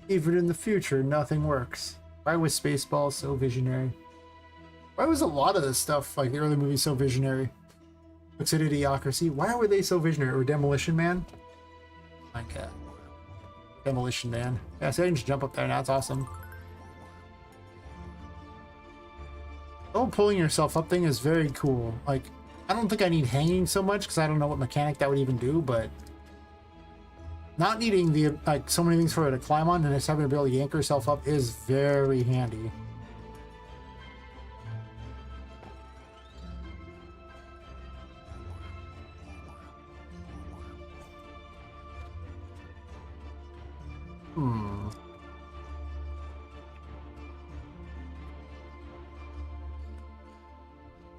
even in the future, nothing works. Why was Spaceballs so visionary? Why was a lot of this stuff, like the early movies, so visionary? Looks at Idiocracy. Why were they so visionary? Or Demolition Man? Like Demolition Man. Yeah, so I can just jump up there now. It's awesome. The whole pulling yourself up thing is very cool. Like, I don't think I need hanging so much because I don't know what mechanic that would even do, but not needing the like so many things for her to climb on and just having to be able to yank herself up is very handy.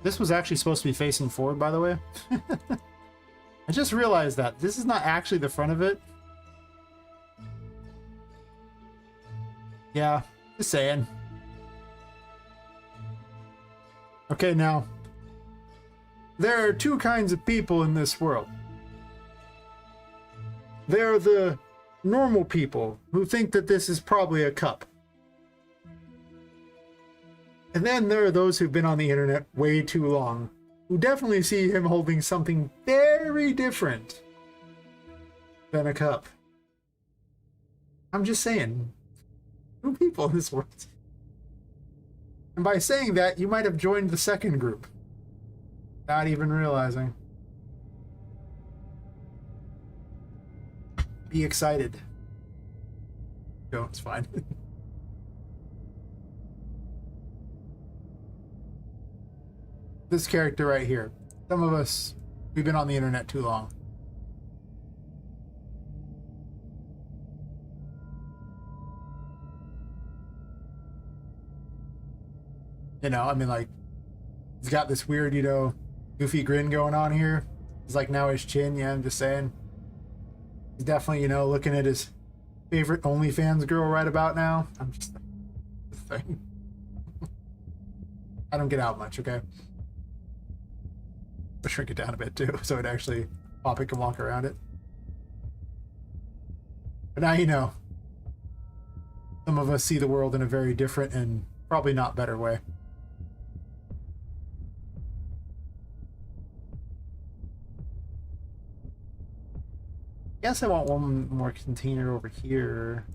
This was actually supposed to be facing forward, by the way. I just realized that. This is not actually the front of it. Yeah, just saying. Okay, now. There are two kinds of people in this world. There are the normal people who think that this is probably a cup. And then there are those who've been on the internet way too long, who definitely see him holding something very different than a cup. I'm just saying, two people in this world. And by saying that, you might have joined the second group, not even realizing. Be excited. No, it's fine. This character right here. Some of us, we've been on the internet too long. You know, I mean, like, he's got this weird, you know, goofy grin going on here. It's like now his chin, yeah, I'm just saying. He's definitely, you know, looking at his favorite OnlyFans girl right about now. I'm just saying. I don't get out much, okay? I'll shrink it down a bit too, so it actually Poppet can walk around it. But now you know. Some of us see the world in a very different and probably not better way. Guess I want one more container over here.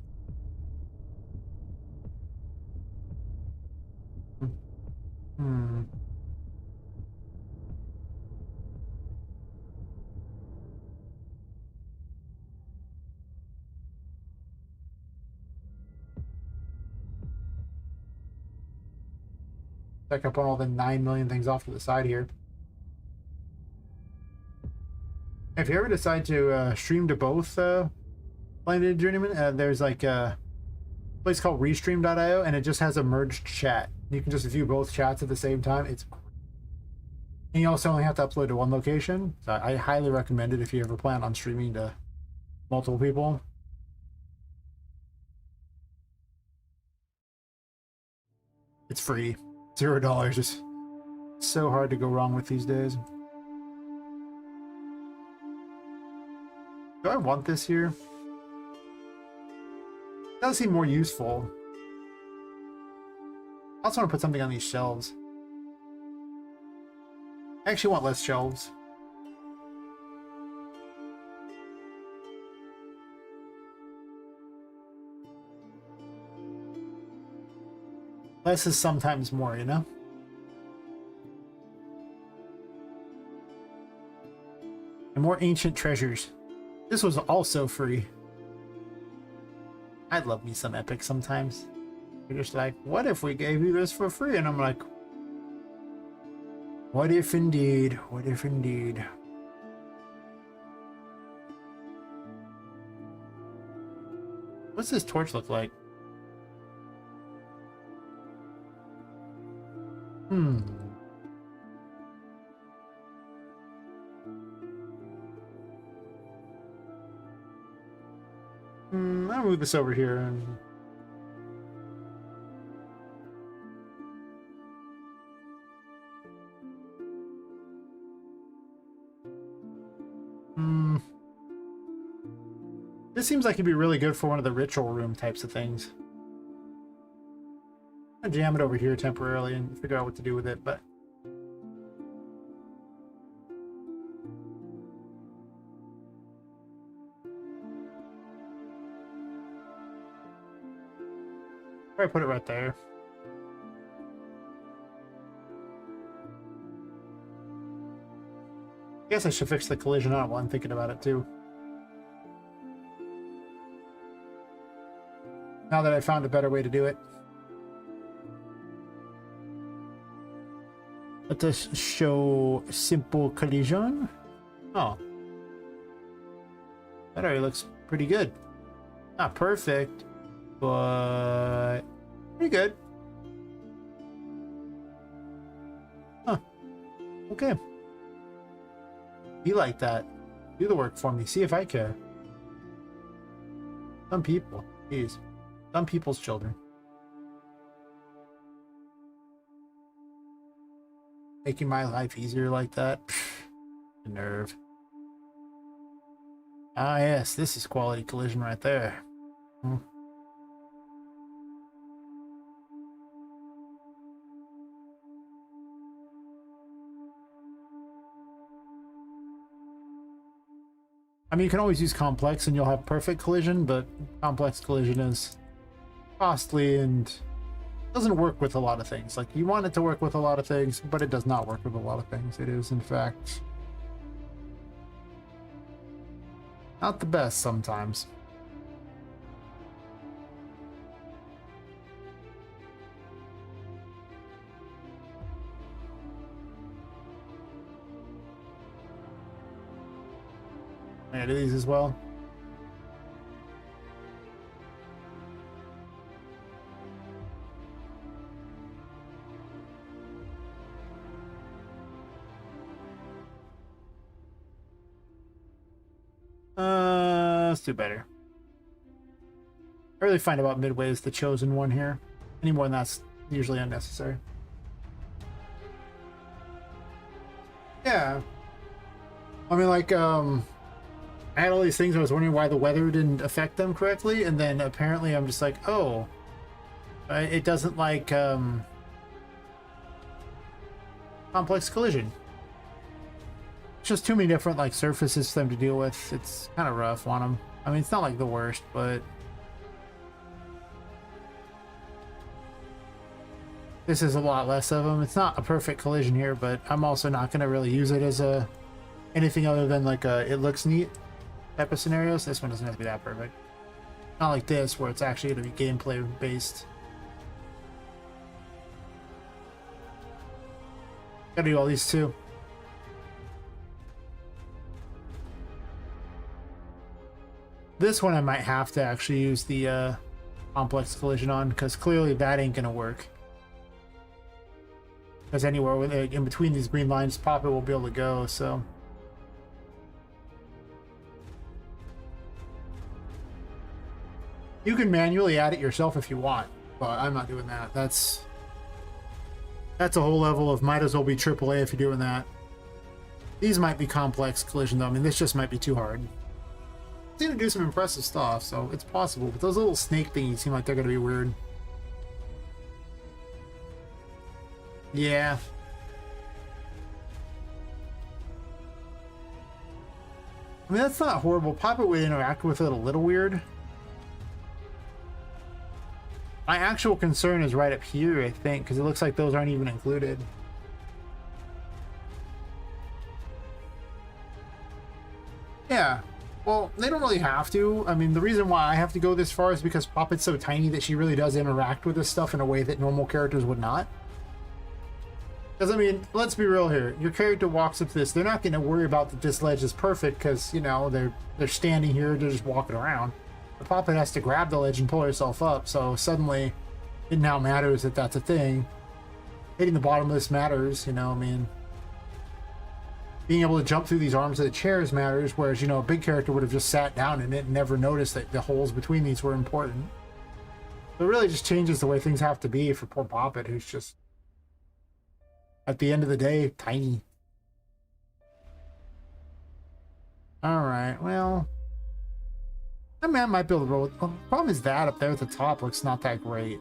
Check up on all the 9 million things off to the side here. If you ever decide to stream to both Blinded Journeyman, there's like a place called Restream.io, and it just has a merged chat. You can just view both chats at the same time. It's great. And you also only have to upload to one location. So I highly recommend it if you ever plan on streaming to multiple people. It's free. $0. It's so hard to go wrong with these days. Do I want this here? It does seem more useful. I also want to put something on these shelves. I actually want less shelves. Less is sometimes more, you know? And more ancient treasures. This was also free. I'd love me some Epic sometimes. You're just like, what if we gave you this for free? And I'm like, what if indeed? What if indeed? What's this torch look like? I'll move this over here and this seems like it'd be really good for one of the ritual room types of things. I'll jam it over here temporarily and figure out what to do with it, but probably put it right there. I guess I should fix the collision on it while I'm thinking about it too. Now that I found a better way to do it. Let us show simple collision. Oh. That already looks pretty good. Not perfect, but pretty good. Huh. Okay. Be like that. Do the work for me. See if I care. Some people. Jeez. Some people's children. Making my life easier like that? The nerve. Ah, yes. This is quality collision right there. I mean, you can always use complex and you'll have perfect collision, but complex collision is costly and doesn't work with a lot of things. Like, you want it to work with a lot of things, but it does not work with a lot of things. It is, in fact, not the best sometimes. I do these as well. Let's do better. I really find about midway is the chosen one here. Any more than that's usually unnecessary. Yeah. I mean, like, I had all these things. I was wondering why the weather didn't affect them correctly, and then apparently I'm just like, oh, it doesn't like complex collision. It's just too many different like surfaces for them to deal with. It's kind of rough on them. I mean, it's not like the worst, but this is a lot less of them. It's not a perfect collision here, but I'm also not going to really use it as a anything other than like a it looks neat type of scenarios. This one doesn't have to be that perfect. Not like this, where it's actually going to be gameplay based. Gotta do all these too. This one I might have to actually use the complex collision on, because clearly that ain't gonna work. Because anywhere in between these green lines, Poppet will be able to go, so... You can manually add it yourself if you want, but I'm not doing that. That's a whole level of might as well be AAA if you're doing that. These might be complex collision though. I mean, this just might be too hard. It's gonna do some impressive stuff, so it's possible. But those little snake thingies seem like they're gonna be weird. Yeah. I mean, that's not horrible. Poppet would interact with it a little weird. My actual concern is right up here, I think, because it looks like those aren't even included. Yeah, well, they don't really have to. I mean, the reason why I have to go this far is because Poppet's so tiny that she really does interact with this stuff in a way that normal characters would not. Because, I mean, let's be real here. Your character walks up to this. They're not going to worry about that this ledge is perfect because, you know, they're standing here, they're just walking around. The Poppet has to grab the ledge and pull herself up, so suddenly it now matters that that's a thing. Hitting the bottom of this matters, you know, I mean... Being able to jump through these arms of the chairs matters, whereas, you know, a big character would have just sat down in it and never noticed that the holes between these were important. So it really just changes the way things have to be for poor Poppet, who's just, at the end of the day, tiny. Alright, well... I mean, I might be able to roll it. The problem is that up there at the top looks not that great.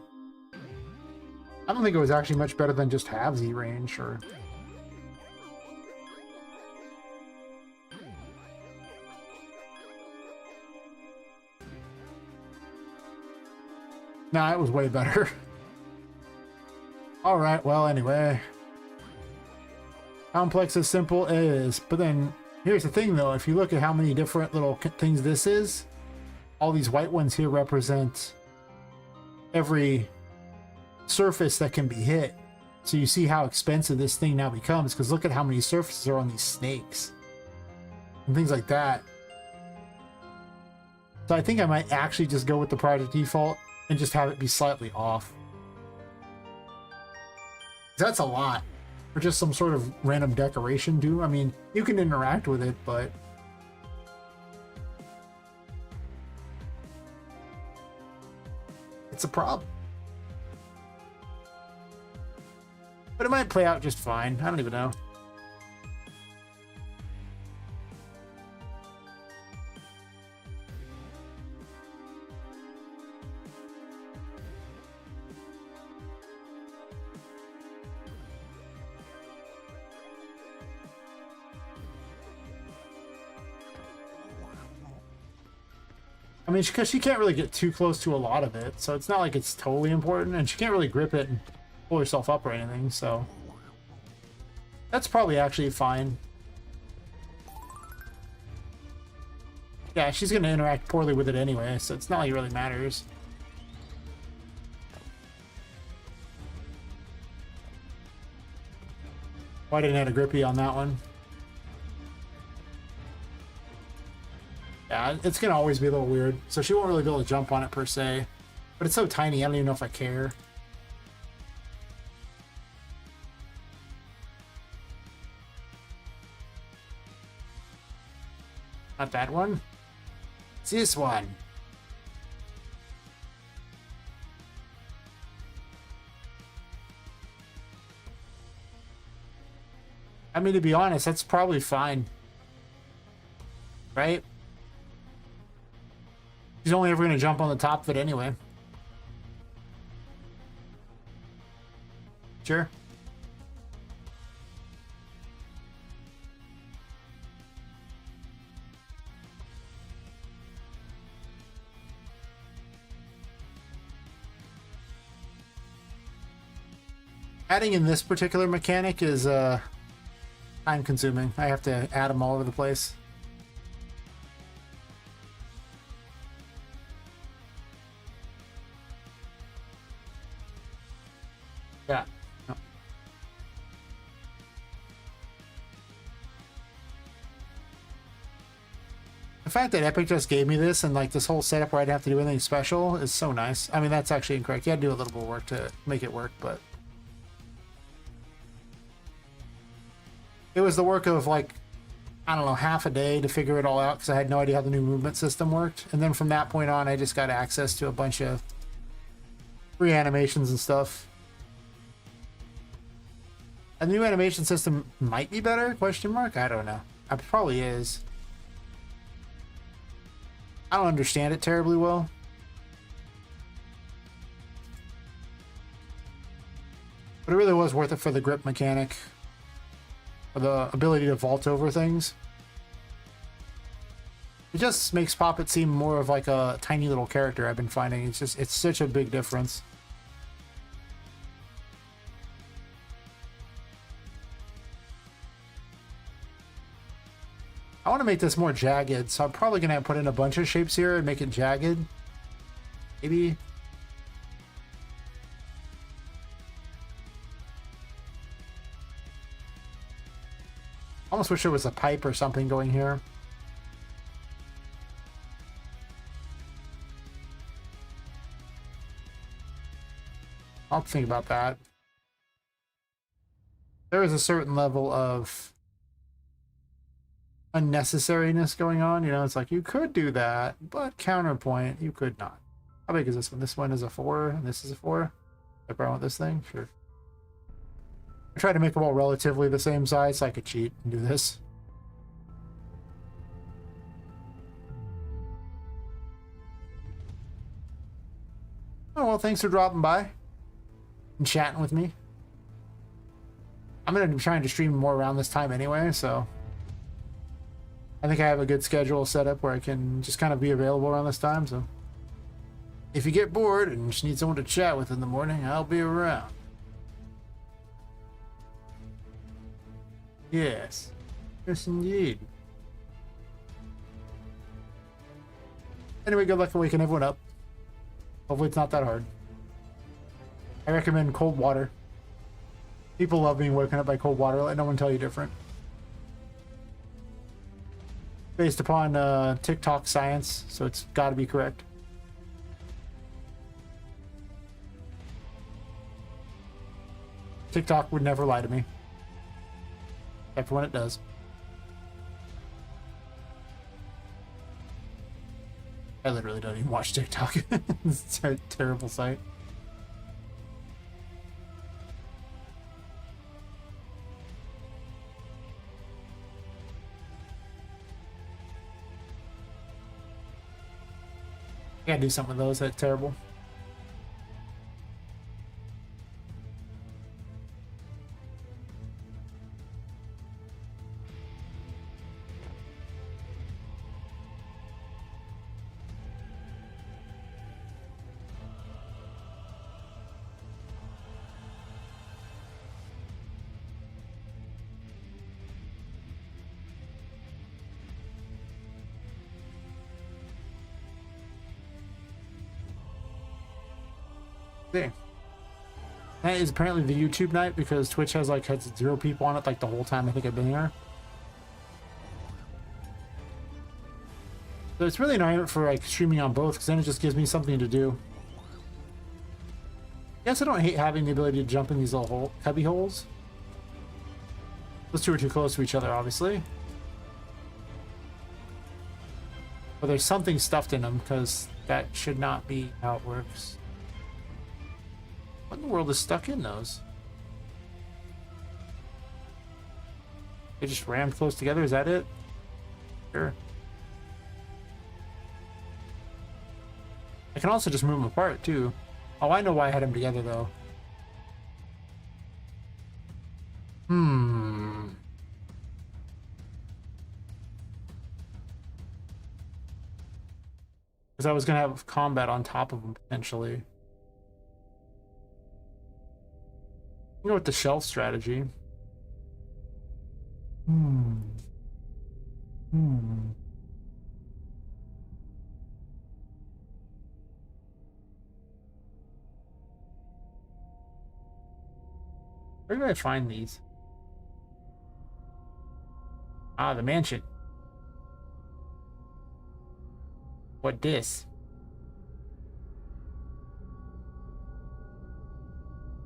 I don't think it was actually much better than just halvesy range, or... Nah, it was way better. Alright, well, anyway. Complex as simple as... But then, here's the thing, though. If you look at how many different little things this is, all these white ones here represent every surface that can be hit. So you see how expensive this thing now becomes, because look at how many surfaces are on these snakes. And things like that. So I think I might actually just go with the project default and just have it be slightly off. That's a lot for just some sort of random decoration, too. I mean, you can interact with it, but... It's a problem. But it might play out just fine. I don't even know. I mean, because she can't really get too close to a lot of it, so it's not like it's totally important, and she can't really grip it and pull herself up or anything, so... That's probably actually fine. Yeah, she's going to interact poorly with it anyway, so it's not like it really matters. Why didn't I have a grippy on that one? Yeah, it's going to always be a little weird. So she won't really be able to jump on it per se. But it's so tiny, I don't even know if I care. Not that one. It's this one. I mean, to be honest, that's probably fine. Right? He's only ever going to jump on the top of it anyway. Sure. Adding in this particular mechanic is time consuming. I have to add them all over the place. Yeah. No. The fact that Epic just gave me this and like this whole setup where I'd have to do anything special is so nice. I mean, that's actually incorrect. You had to do a little bit of work to make it work, but it was the work of like, I don't know, half a day to figure it all out because I had no idea how the new movement system worked. And then from that point on, I just got access to a bunch of free animations and stuff. And the new animation system might be better, question mark? I don't know. It probably is. I don't understand it terribly well. But it really was worth it for the grip mechanic. For the ability to vault over things. It just makes Poppet seem more of like a tiny little character I've been finding. It's such a big difference. I want to make this more jagged, so I'm probably going to put in a bunch of shapes here and make it jagged. Maybe. Almost wish there was a pipe or something going here. I'll think about that. There is a certain level of unnecessariness going on. You know, it's like you could do that, but counterpoint, you could not. How big is this one? This one is a 4, and this is a 4. If I want this thing, sure. I try to make them all relatively the same size so I could cheat and do this. Oh, well, thanks for dropping by and chatting with me. I'm going to be trying to stream more around this time anyway, so I think I have a good schedule set up where I can just kind of be available around this time. So if you get bored and just need someone to chat with in the morning, I'll be around. Yes. Yes, indeed. Anyway, good luck in waking everyone up. Hopefully it's not that hard. I recommend cold water. People love being woken up by cold water. Let no one tell you different. Based upon TikTok science, so it's got to be correct. TikTok would never lie to me. Except for when it does. I literally don't even watch TikTok. It's a terrible site. I gotta do something with those. That's terrible. That is apparently the YouTube night because Twitch has like had 0 people on it like the whole time I think I've been here. So it's really annoying for like streaming on both because then it just gives me something to do. Yes, I don't hate having the ability to jump in these little cubby holes. Those two are too close to each other, obviously. But there's something stuffed in them because that should not be how it works. What in the world is stuck in those? They just rammed close together, is that it? Sure. I can also just move them apart, too. Oh, I know why I had them together, though. Because I was going to have combat on top of them, potentially. Go with the shelf strategy. Where do I find these? Ah, the mansion. What this?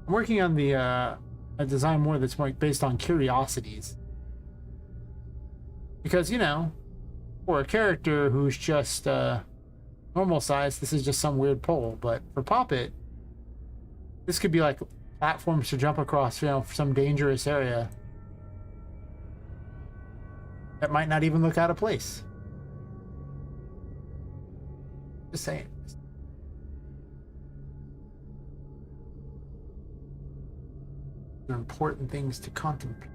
I'm working on the a design more that's more based on curiosities. Because, you know, for a character who's just normal size, this is just some weird pole. But for Poppet, this could be like platforms to jump across, you know, some dangerous area that might not even look out of place. Just saying. They're important things to contemplate.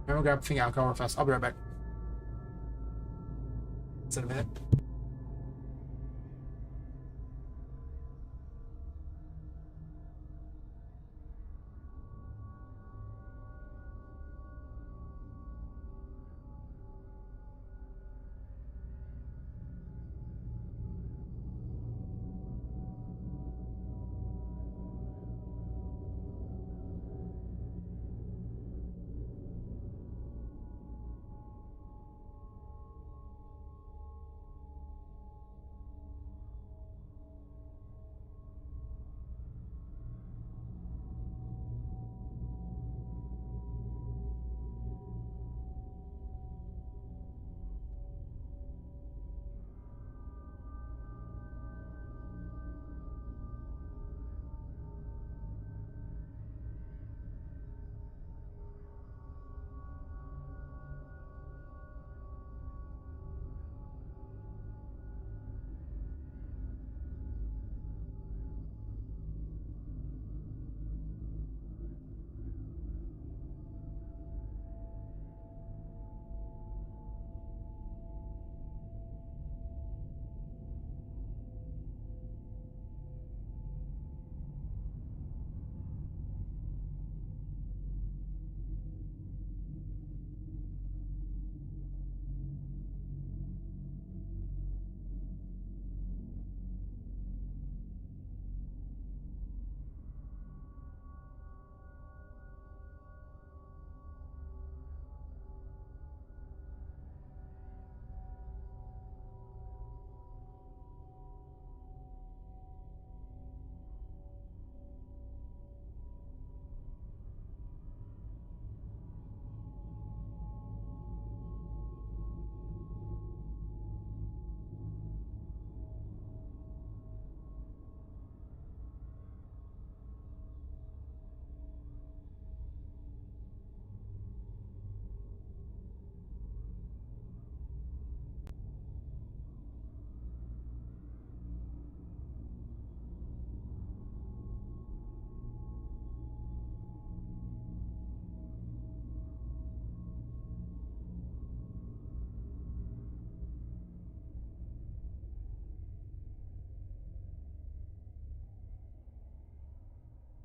I'm gonna grab the thing alcohol real fast. I'll be right back. It's in a minute.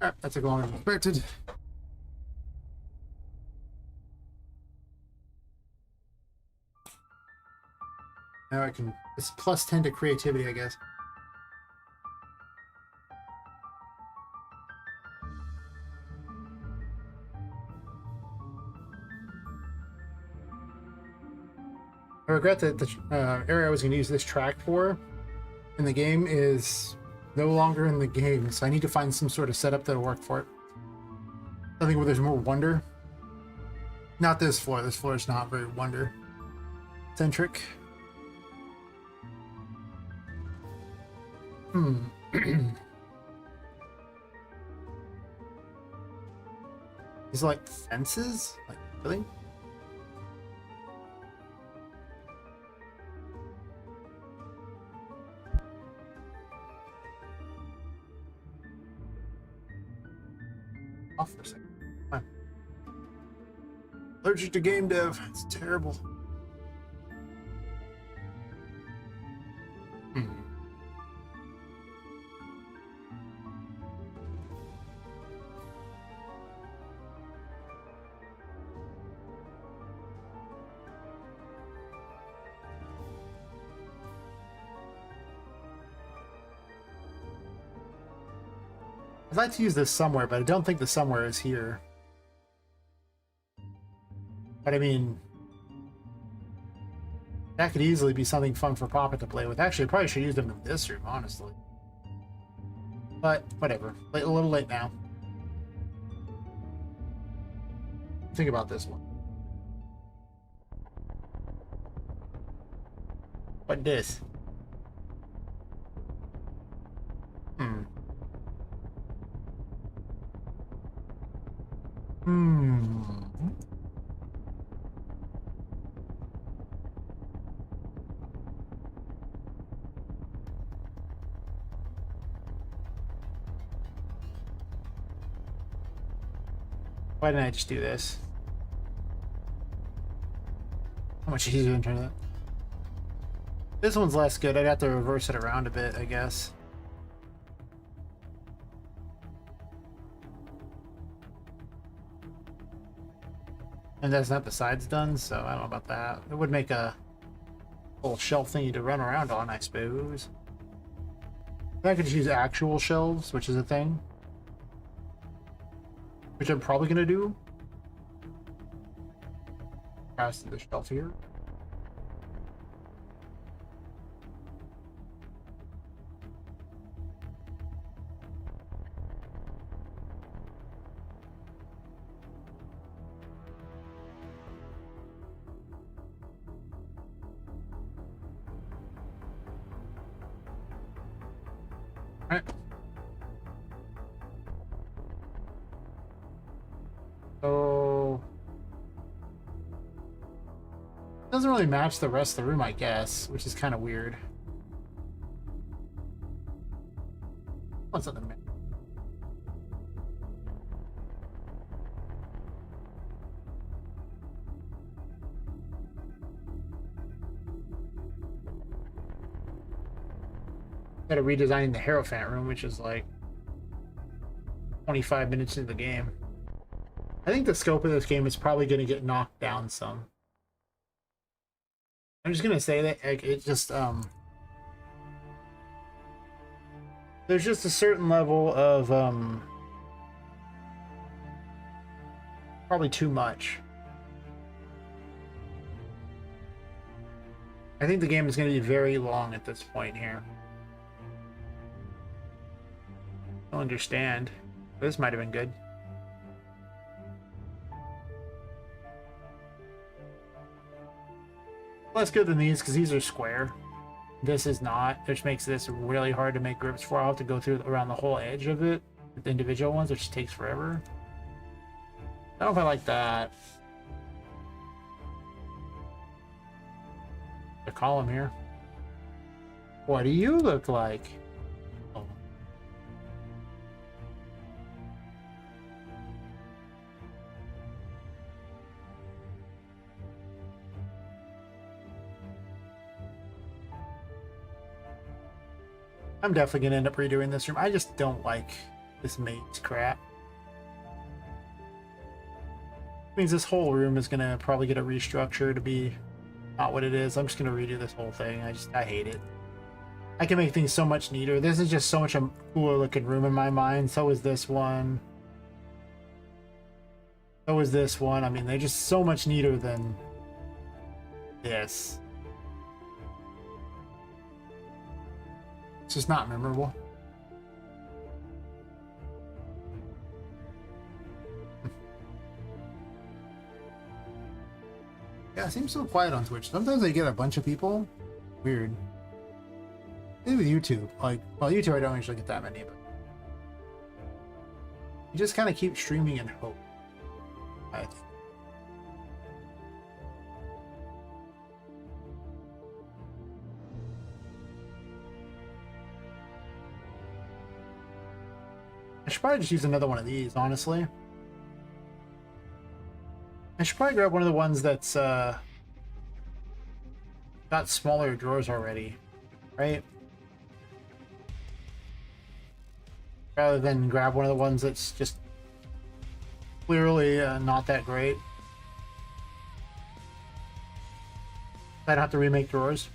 Alright, that took longer than expected. Now I can. It's plus 10 to creativity, I guess. I regret that the area I was going to use this track for in the game is no longer in the game, so I need to find some sort of setup that'll work for it. Something where there's more wonder. Not this floor. This floor is not very wonder-centric. These are like fences? Like, really? Off for a second. Come on. Allergic to game dev. It's terrible. I'd like to use this somewhere, but I don't think the somewhere is here. But I mean, That could easily be something fun for Poppet to play with. Actually, I probably should use them in this room, honestly. But whatever. A little late now. Think about this one. What this? Hmm. Why didn't I just do this? How much easier than trying to... This one's less good. I'd have to reverse it around a bit, I guess. And that's not the sides done, so I don't know about that. It would make a little shelf thingy to run around on, I suppose. I could just use actual shelves, which is a thing. Which I'm probably going to do. Pass the shelf here. All right. So doesn't really match the rest of the room, I guess, which is kind of weird. What's on the map? Gotta redesign the Hierophant room, which is like 25 minutes into the game. I think the scope of this game is probably going to get knocked down some. I'm just going to say that it just, there's just a certain level of, probably too much. I think the game is going to be very long at this point here. I don't understand. This might have been good. Less good than these because these are square. This is not, which makes this really hard to make grips for. I'll have to go through around the whole edge of it with the individual ones, which takes forever. I don't know if I like that. The column here. What do you look like? Oh. I'm definitely gonna end up redoing this room. I just don't like this maze crap. Means this whole room is gonna probably get a restructure to be not what it is. I'm just gonna redo this whole thing. I hate it. I can make things so much neater. This is just so much a cooler looking room in my mind. So is this one. So is this one. I mean, they're just so much neater than this. It's just not memorable. Yeah, it seems so quiet on Twitch. Sometimes I get a bunch of people. Weird. Maybe with YouTube. Like, well, YouTube I don't usually get that many, but you just kind of keep streaming and hope. I think. I should probably just use another one of these, honestly. I should probably grab one of the ones that's got smaller drawers already, right? Rather than grab one of the ones that's just clearly not that great. I don't have to remake drawers.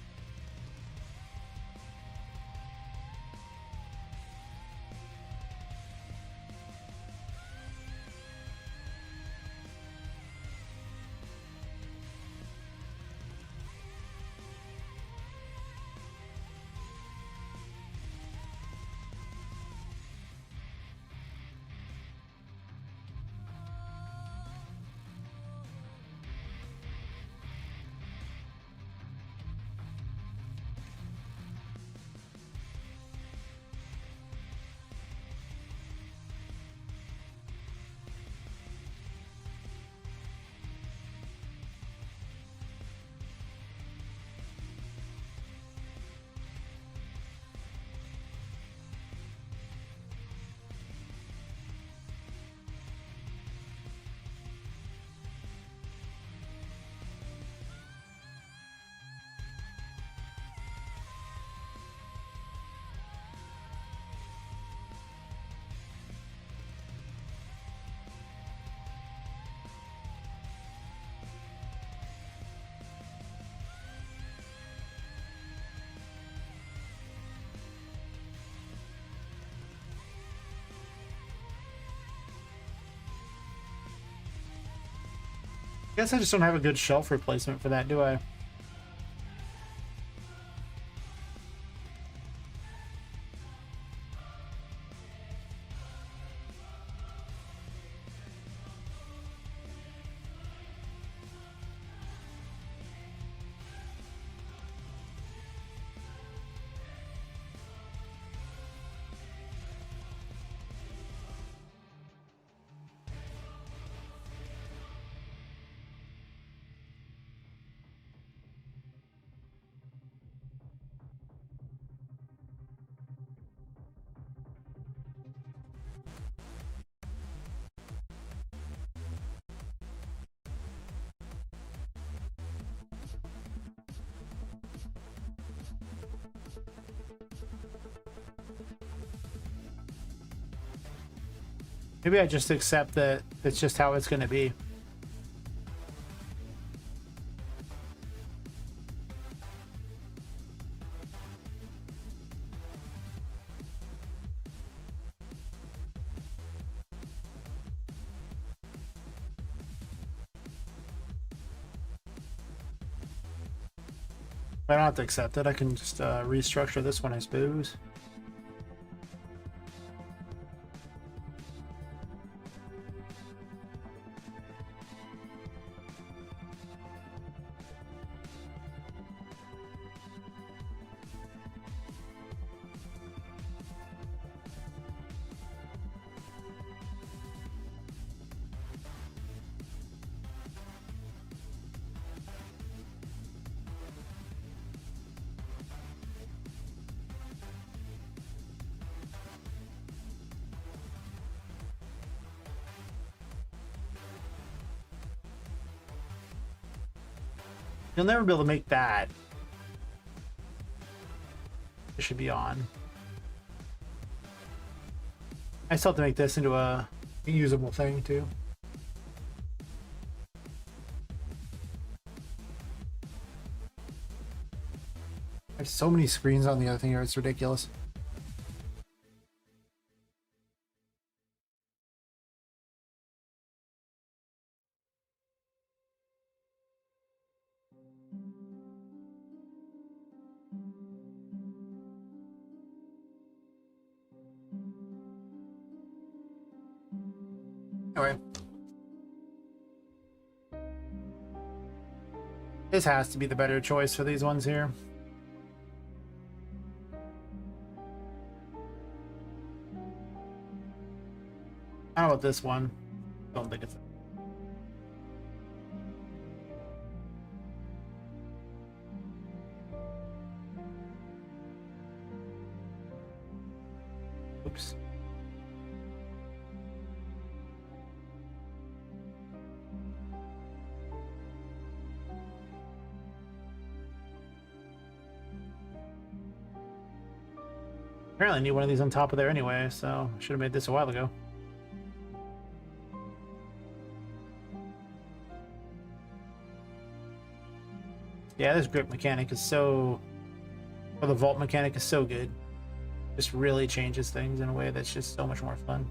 Guess I just don't have a good shelf replacement for that, do I? Maybe I just accept that it's just how it's going to be. I don't have to accept it. I can just restructure this one, I suppose. You'll never be able to make that. It should be on. I still have to make this into a usable thing too. I have so many screens on the other thing here, it's ridiculous. Anyway. This has to be the better choice for these ones here. How about this one? Don't think it's... Oops. Apparently I need one of these on top of there anyway, so I should have made this a while ago. Yeah, this grip mechanic is so... Or the vault mechanic is so good. Just really changes things in a way that's just so much more fun.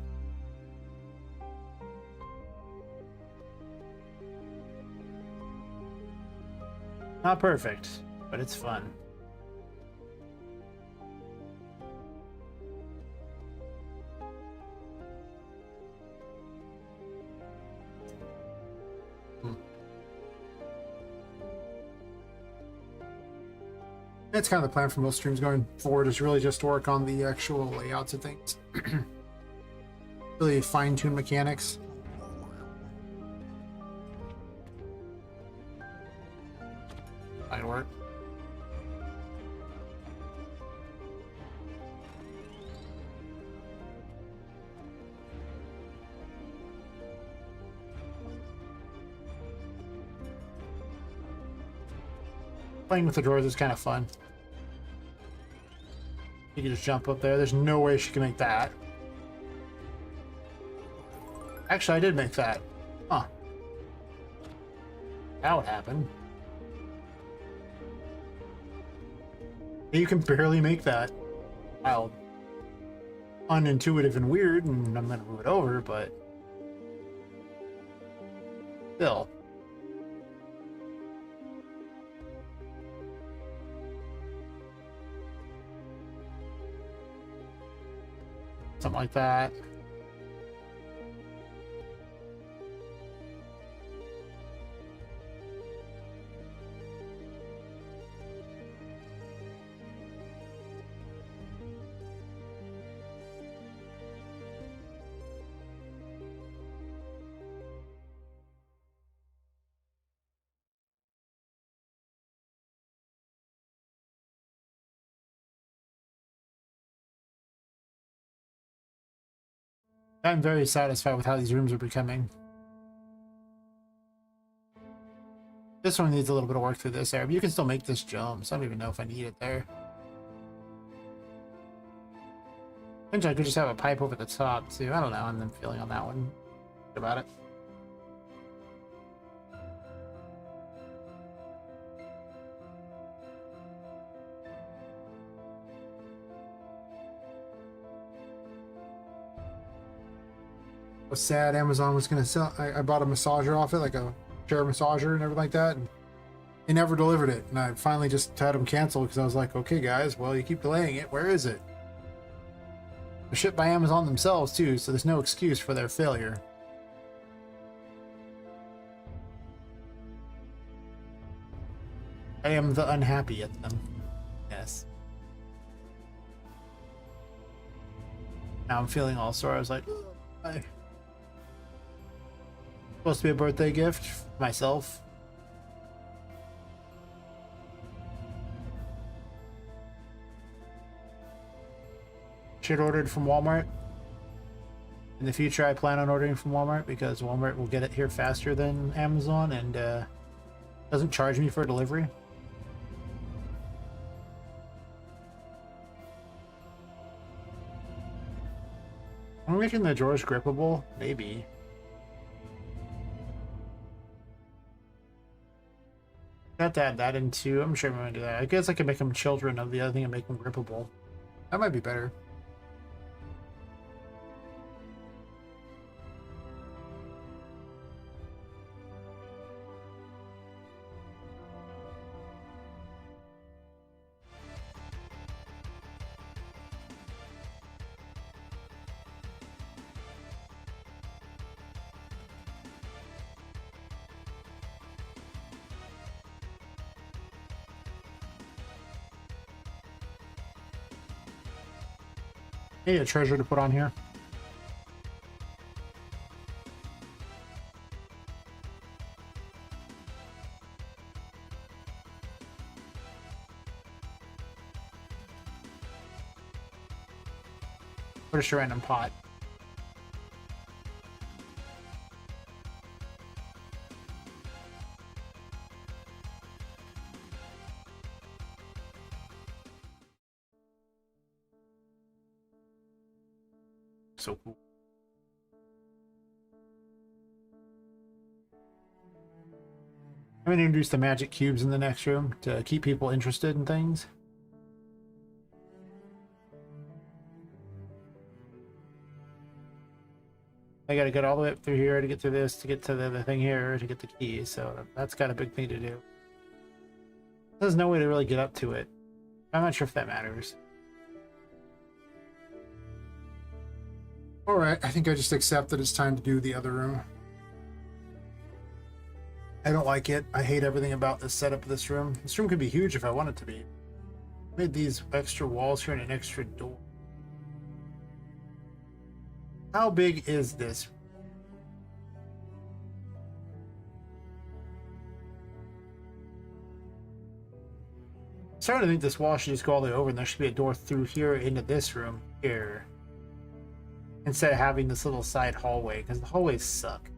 Not perfect, but it's fun. That's kind of the plan for most streams going forward, is really just to work on the actual layouts of things. Really fine-tune mechanics. Might work. Playing with the drawers is kind of fun. You can just jump up there. There's no way she can make that. Actually, I did make that. Huh. That would happen. You can barely make that. Wild. Unintuitive and weird, and I'm gonna move it over, but... Still. Something like that. I'm very satisfied with how these rooms are becoming. This one needs a little bit of work through this area, but you can still make this jump, so I don't even know if I need it there. Potentially I could just have a pipe over the top, too. I don't know, I'm feeling on that one. Think about it. I was sad Amazon was going to sell. I bought a massager off it, like a chair massager and everything like that, and they never delivered it. And I finally just had them cancel because I was like, okay, guys, well, you keep delaying it. Where is it? They're shipped by Amazon themselves, too, so there's no excuse for their failure. I am the unhappy at them. Yes. Now I'm feeling all sore. I was like, oh, supposed to be a birthday gift for myself. Should ordered from Walmart. In the future, I plan on ordering from Walmart because Walmart will get it here faster than Amazon and doesn't charge me for delivery. Am I making the drawers grippable? Maybe. I have to add that in too. I'm sure I'm going to do that. I guess I can make them children of the other thing and make them grippable. That might be better. Need a treasure to put on here. Or just a random pot. So cool. I'm going to introduce the magic cubes in the next room to keep people interested in things. I got to get all the way up through here to get through this, to get to the other thing here, to get the key, so that's got a big thing to do. There's no way to really get up to it. I'm not sure if that matters. Alright, I think I just accept that it's time to do the other room. I don't like it. I hate everything about the setup of this room. This room could be huge if I want it to be. I made these extra walls here and an extra door. How big is this? I'm starting to think this wall should just go all the way over and there should be a door through here into this room here. Instead of having this little side hallway, because the hallways suck.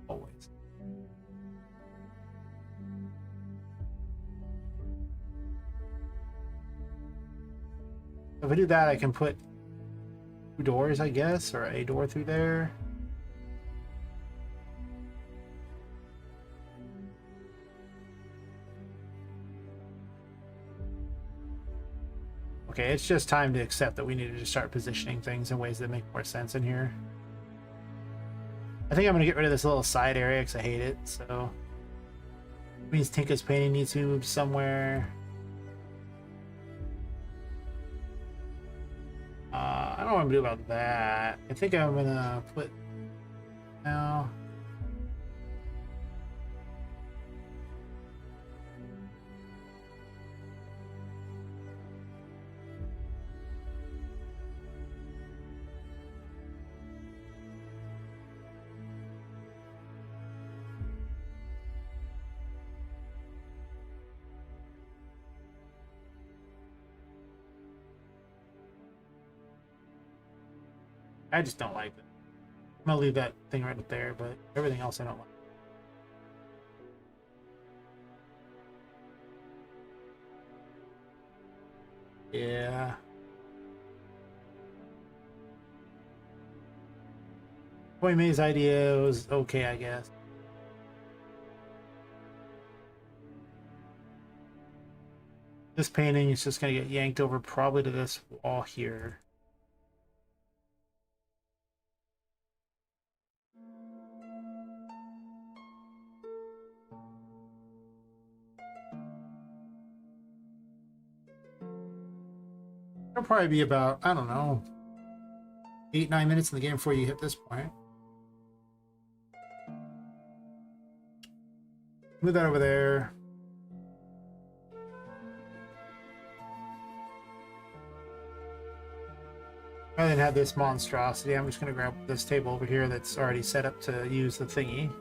Always. If I do that, I can put two doors, I guess, or a door through there. Okay, it's just time to accept that we need to just start positioning things in ways that make more sense in here. I think I'm going to get rid of this little side area because I hate it, so... It means Tinka's painting needs to be moved somewhere. I don't want to I'm gonna do about that. I think I'm gonna put now. I just don't like it. I'm gonna leave that thing right up there, but everything else I don't like. Yeah. Boy May's idea was okay, I guess. This painting is just gonna get yanked over probably to this wall here. It'll probably be about, I don't know, 8-9 minutes in the game before you hit this point. Move that over there. Rather than have this monstrosity, I'm just going to grab this table over here that's already set up to use the thingy.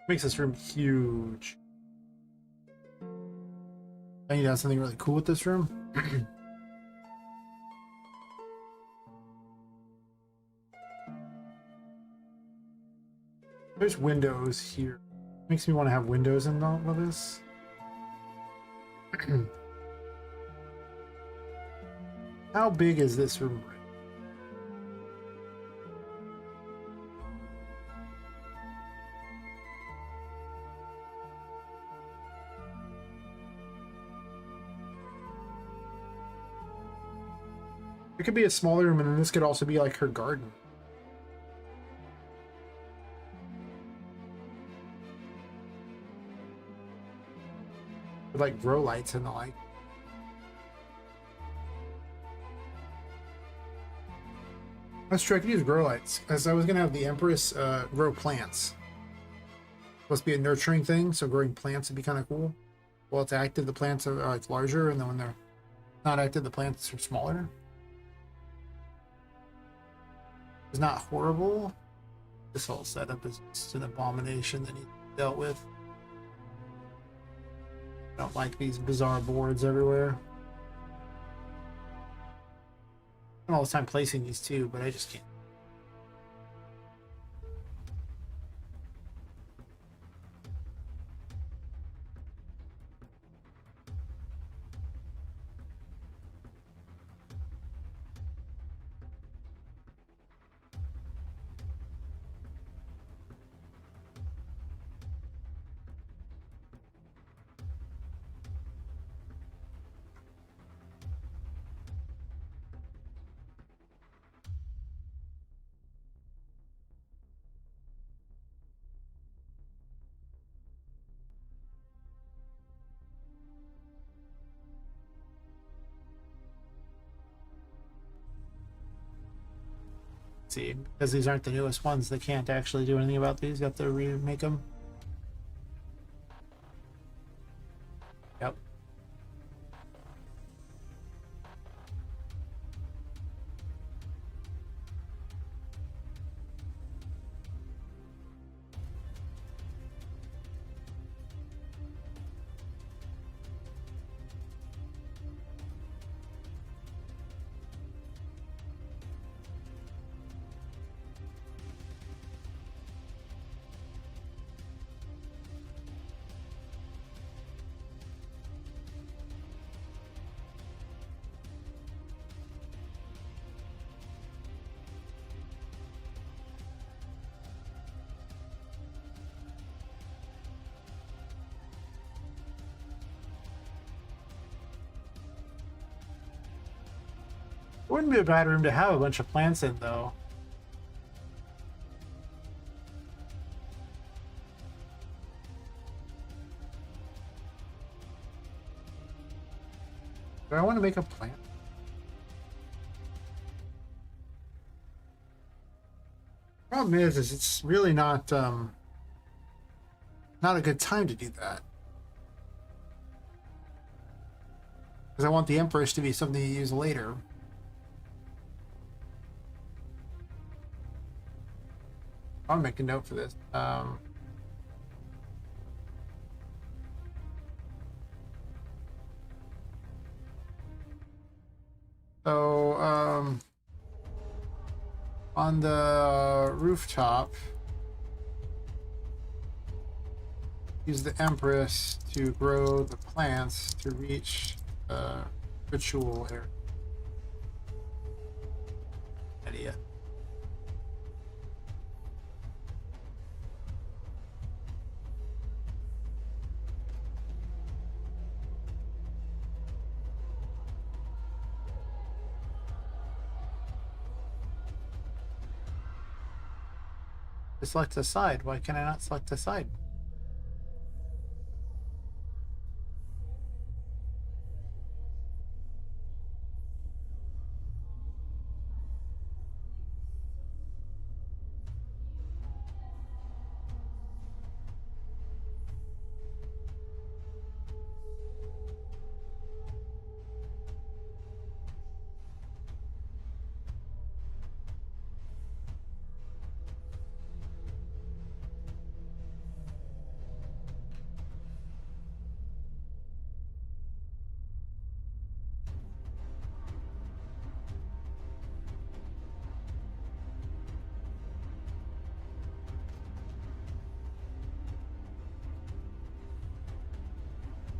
Makes this room huge. I need to have something really cool with this room. There's windows here. Makes me want to have windows in all of this. How big is this room? It could be a smaller room, and then this could also be like her garden. With like grow lights and the like. That's true, I could use grow lights. As I was gonna have the Empress grow plants. Supposed to be a nurturing thing, so growing plants would be kind of cool. While it's active, the plants are like larger, and then when they're not active, the plants are smaller. It's not horrible. This whole setup is just an abomination that needs to be dealt with. I don't like these bizarre boards everywhere. I spend all this time placing these too, but I just can't. See, because these aren't the newest ones, they can't actually do anything about these. You have to remake them. Yep. Wouldn't be a bad room to have a bunch of plants in, though. Do I want to make a plant? Problem is it's really not not a good time to do that. Because I want the Empress to be something you use later. I'll make a note for this. On the rooftop, use the Empress to grow the plants to reach the ritual area. Idea. Select a side. Why can I not select a side?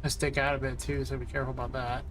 I stick out a bit too, so be careful about that.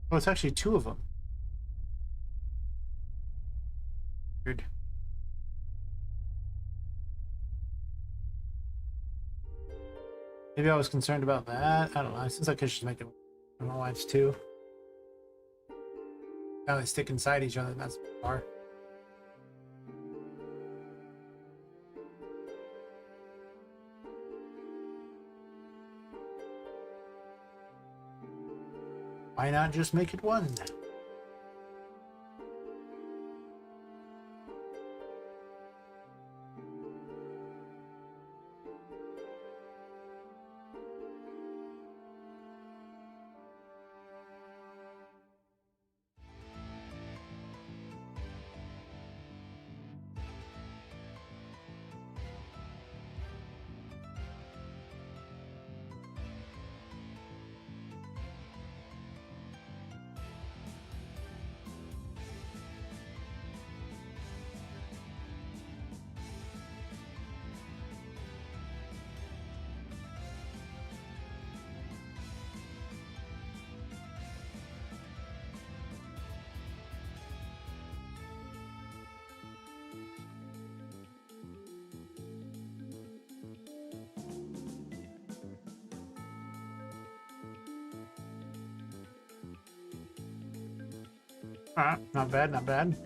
Oh, it's actually two of them. Weird. Maybe I was concerned about that. I don't know. Since I could just make it. I don't know why it's two. Now they stick inside each other. That's far. Why not just make it one? Not bad, not bad.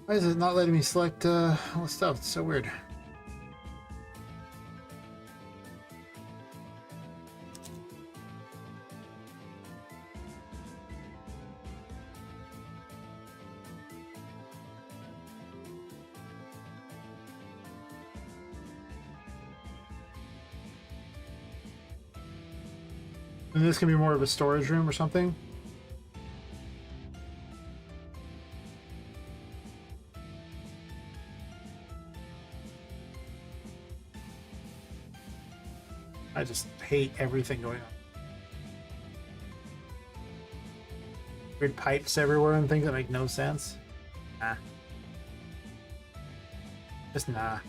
Why is it not letting me select all the stuff? It's so weird. And this can be more of a storage room or something. I just hate everything going on. Weird pipes everywhere and things that make no sense. Nah. Just nah.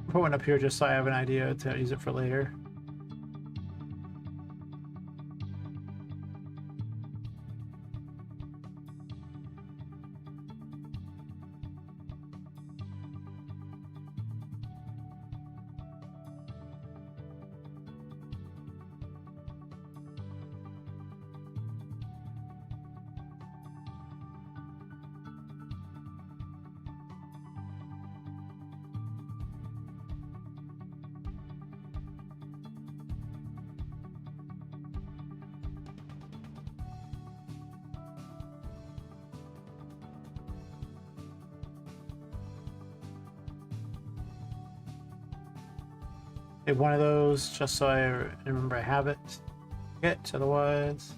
Put one up here just so I have an idea to use it for later. Get one of those just so I remember I have it. Forget otherwise.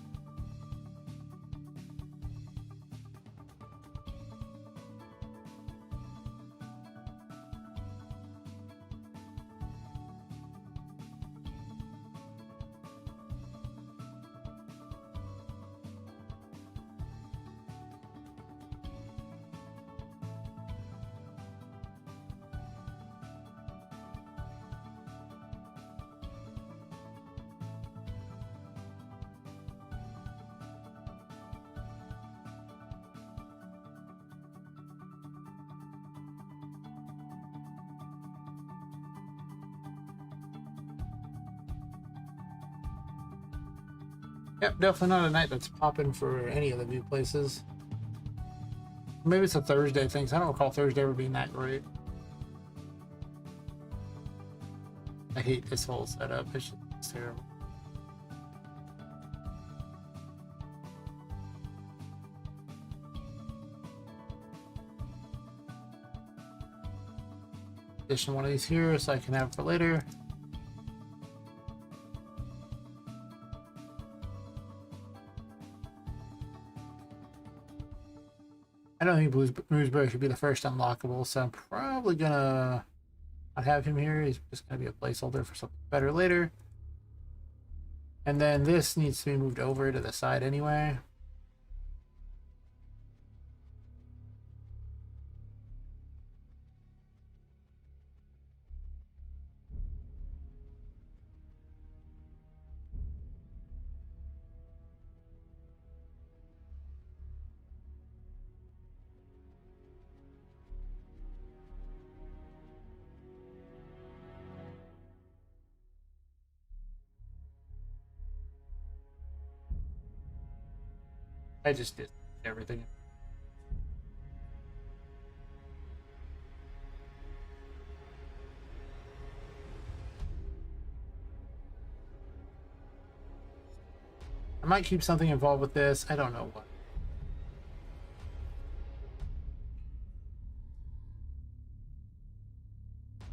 Yep, definitely not a night that's popping for any of the new places. Maybe it's a Thursday thing. I don't recall Thursday ever being that great. I hate this whole setup. It's terrible. Addition one of these here so I can have it for later. I don't think Bloomsbury should be the first unlockable, so I'm probably gonna not have him here. He's just gonna be a placeholder for something better later. And then this needs to be moved over to the side anyway. I just did everything. I might keep something involved with this. I don't know what.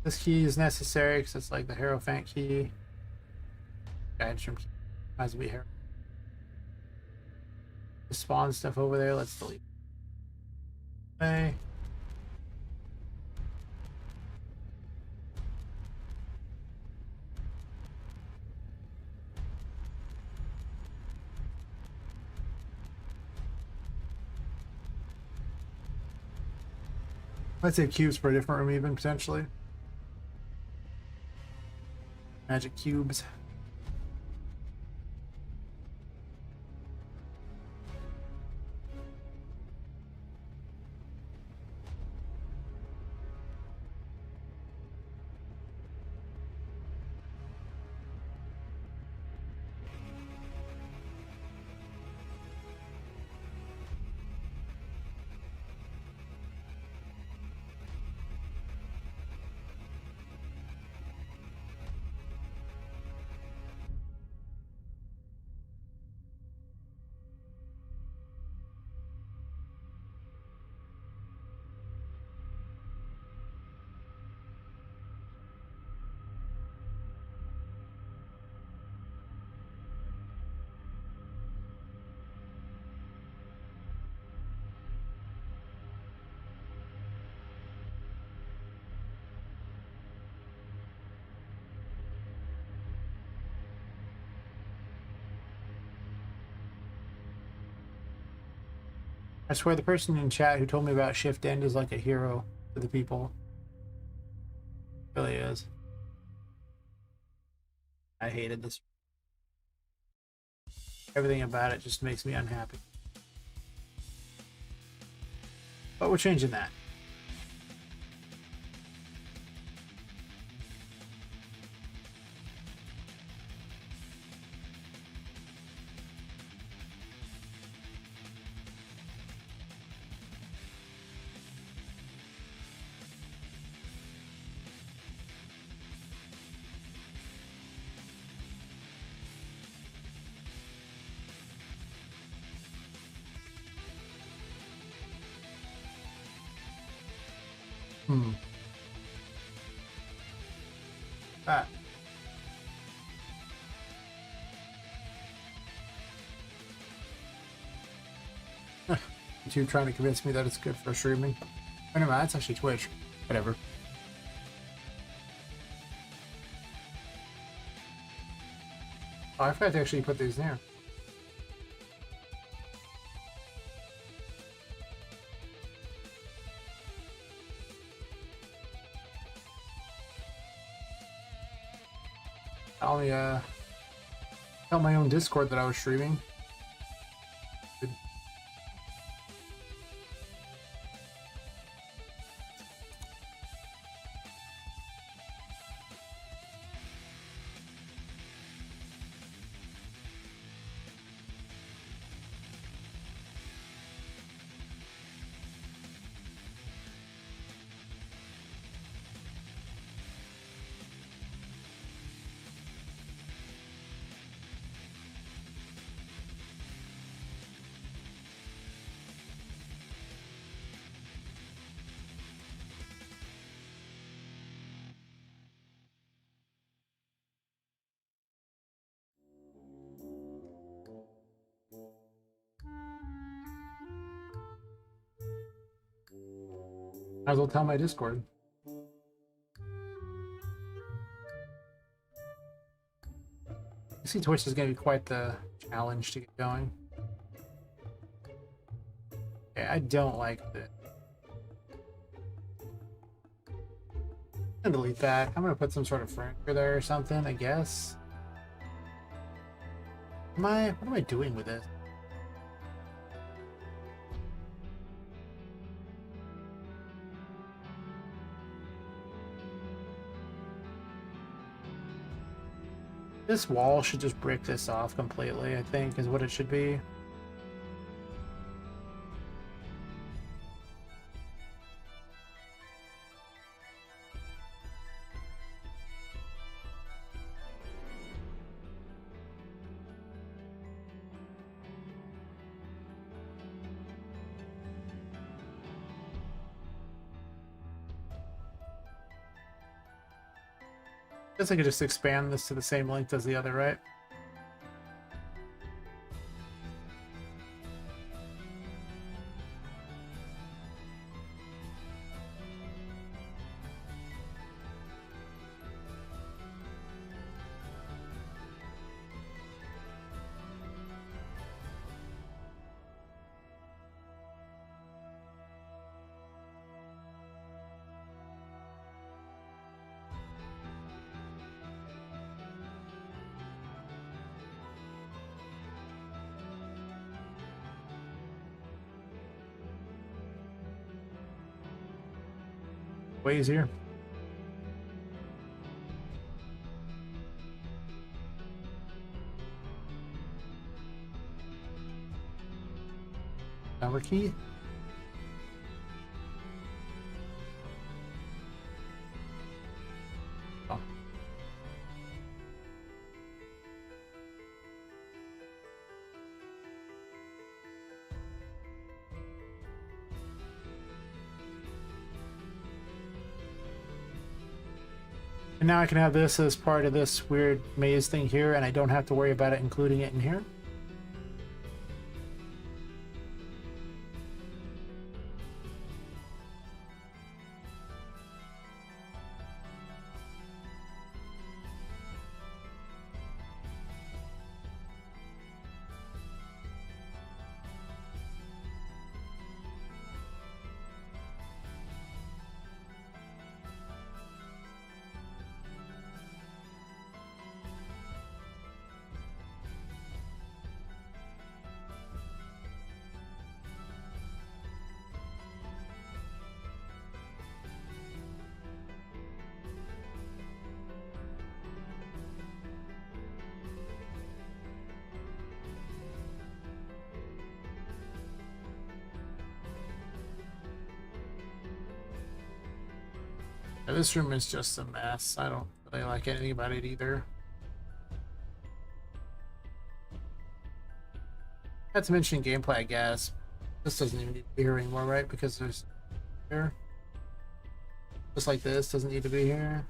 This key is necessary because it's like the Hierophant key. Guidance room key. Might as well be here. Spawn stuff over there. Let's delete. Okay. I'd say cubes for a different room even, potentially. Magic cubes. I swear the person in chat who told me about Shift End is like a hero to the people. It really is. I hated this. Everything about it just makes me unhappy. But we're changing that. Ah. You trying to convince me that it's good for streaming? Oh, no, that's actually Twitch. Whatever. Oh, I forgot to actually put these there. I only tell my own Discord that I was streaming. Good. Might as well tell my Discord. I see Twitch is going to be quite the challenge to get going. Okay, I don't like this. I'm gonna delete that. I'm gonna put some sort of furniture there or something, I guess. What am I doing with this? This wall should just brick this off completely, I think, is what it should be. Guess I could just expand this to the same length as the other, right? Way easier. Power key. Oh. And now I can have this as part of this weird maze thing here, and I don't have to worry about it including it in here. Yeah, this room is just a mess. I don't really like anything about it either. Not to mention gameplay, I guess. This doesn't even need to be here anymore, right? Because there's here. Just like this doesn't need to be here.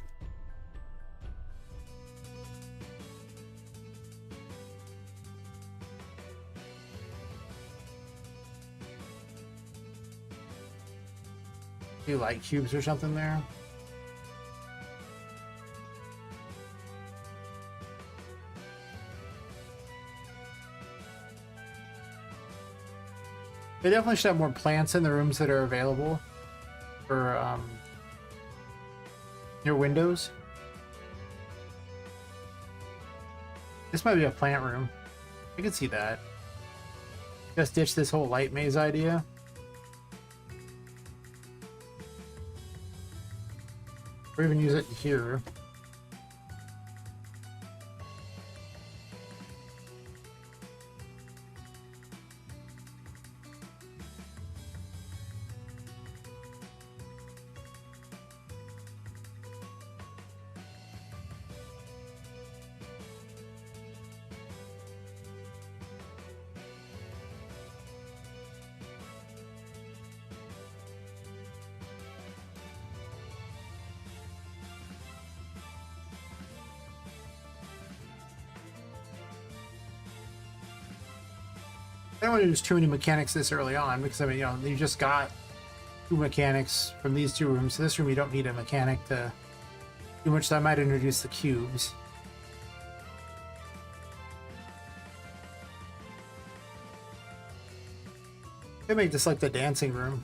Do light cubes or something there? They definitely should have more plants in the rooms that are available for your windows. This might be a plant room. I could see that. Just ditch this whole light maze idea. Or even use it here. I don't want to use too many mechanics this early on because, I mean, you know, you just got 2 mechanics from these 2 rooms. So this room, you don't need a mechanic to do much, so I might introduce the cubes. They make this like the dancing room.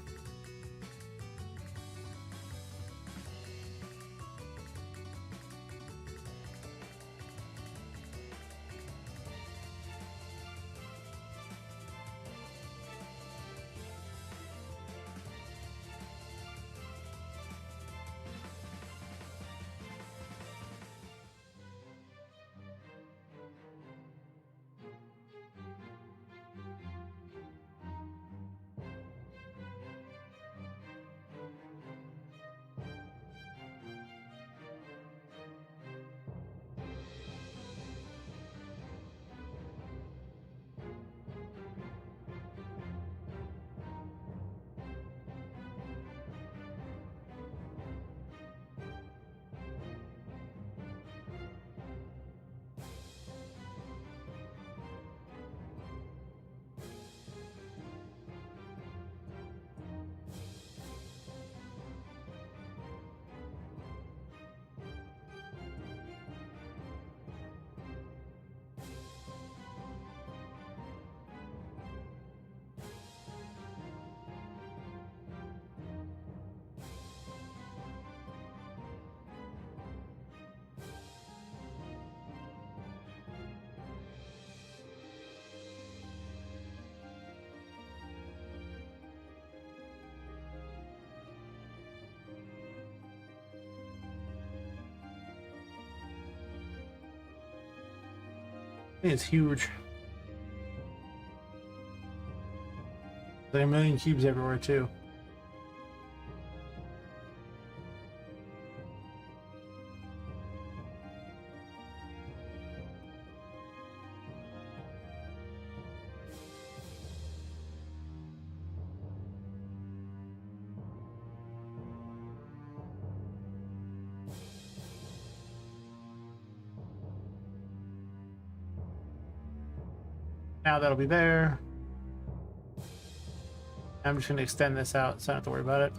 I think it's huge. There are a million cubes everywhere too. Now that'll be there. I'm just going to extend this out so I don't have to worry about it.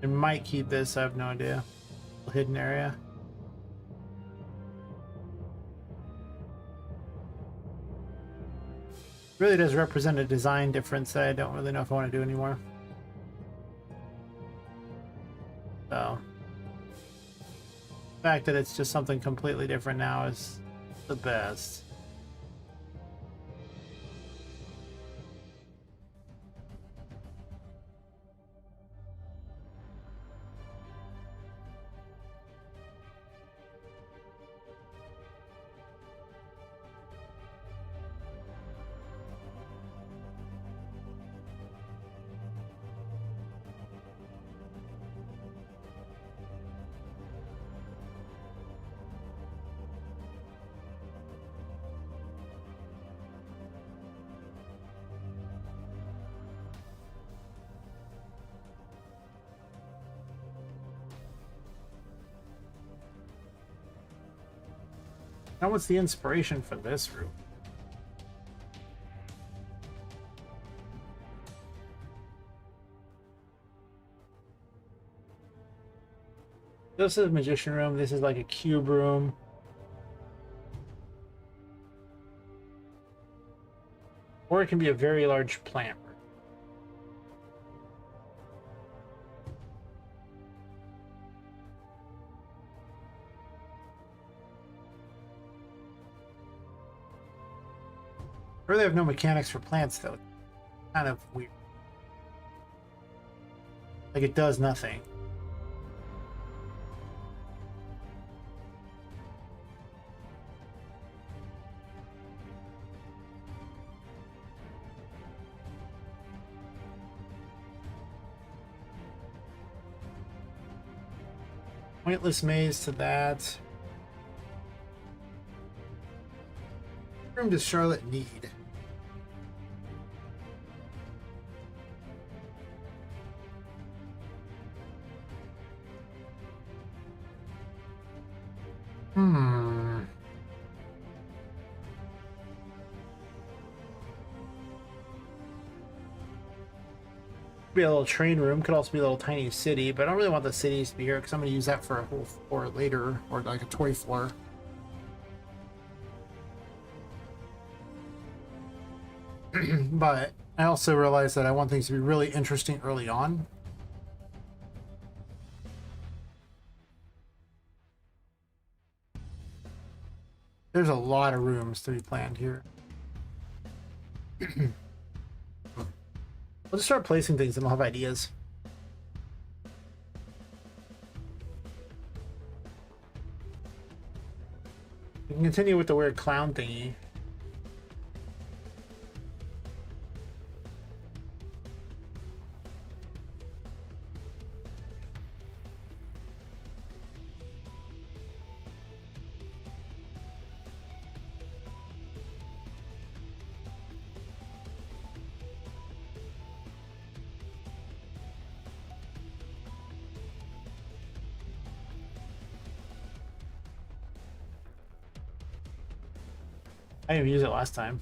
I might keep this, I have no idea. A hidden area. Really does represent a design difference that I don't really know if I want to do anymore. So, the fact that it's just something completely different now is the best. Now what's the inspiration for this room? This is a magician room. This is like a cube room. Or it can be a very large plant room. Really have no mechanics for plants though. Kind of weird. Like it does nothing. Pointless maze to that. What room does Charlotte need? Be a little train room, could also be a little tiny city, but I don't really want the cities to be here because I'm going to use that for a whole floor later, or like a toy floor. But I also realize that I want things to be really interesting early on. There's a lot of rooms to be planned here. We'll just start placing things and we'll have ideas. We can continue with the weird clown thingy. I didn't even use it last time.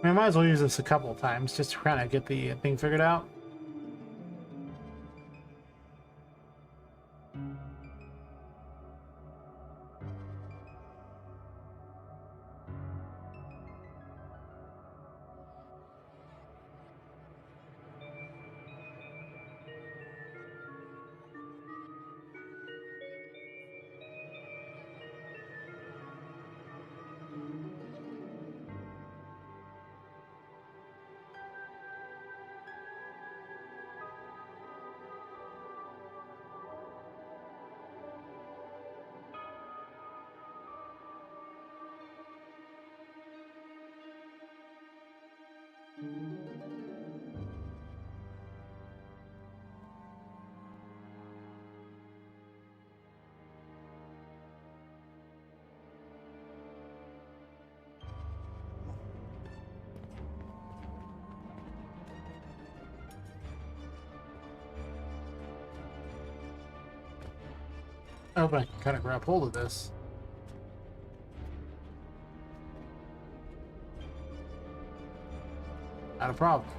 I might as well use this a couple of times just to kind of get the thing figured out. I hope I can kind of grab hold of this. Not a problem.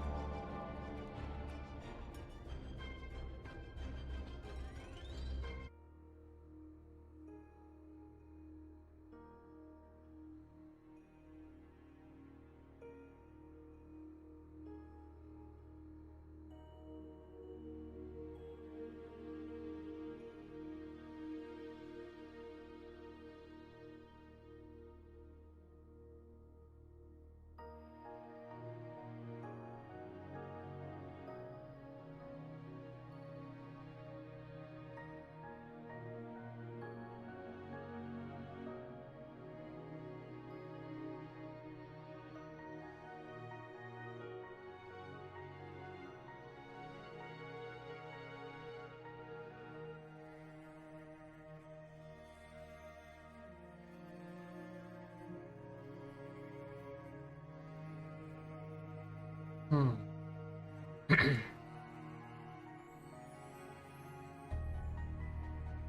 Hmm.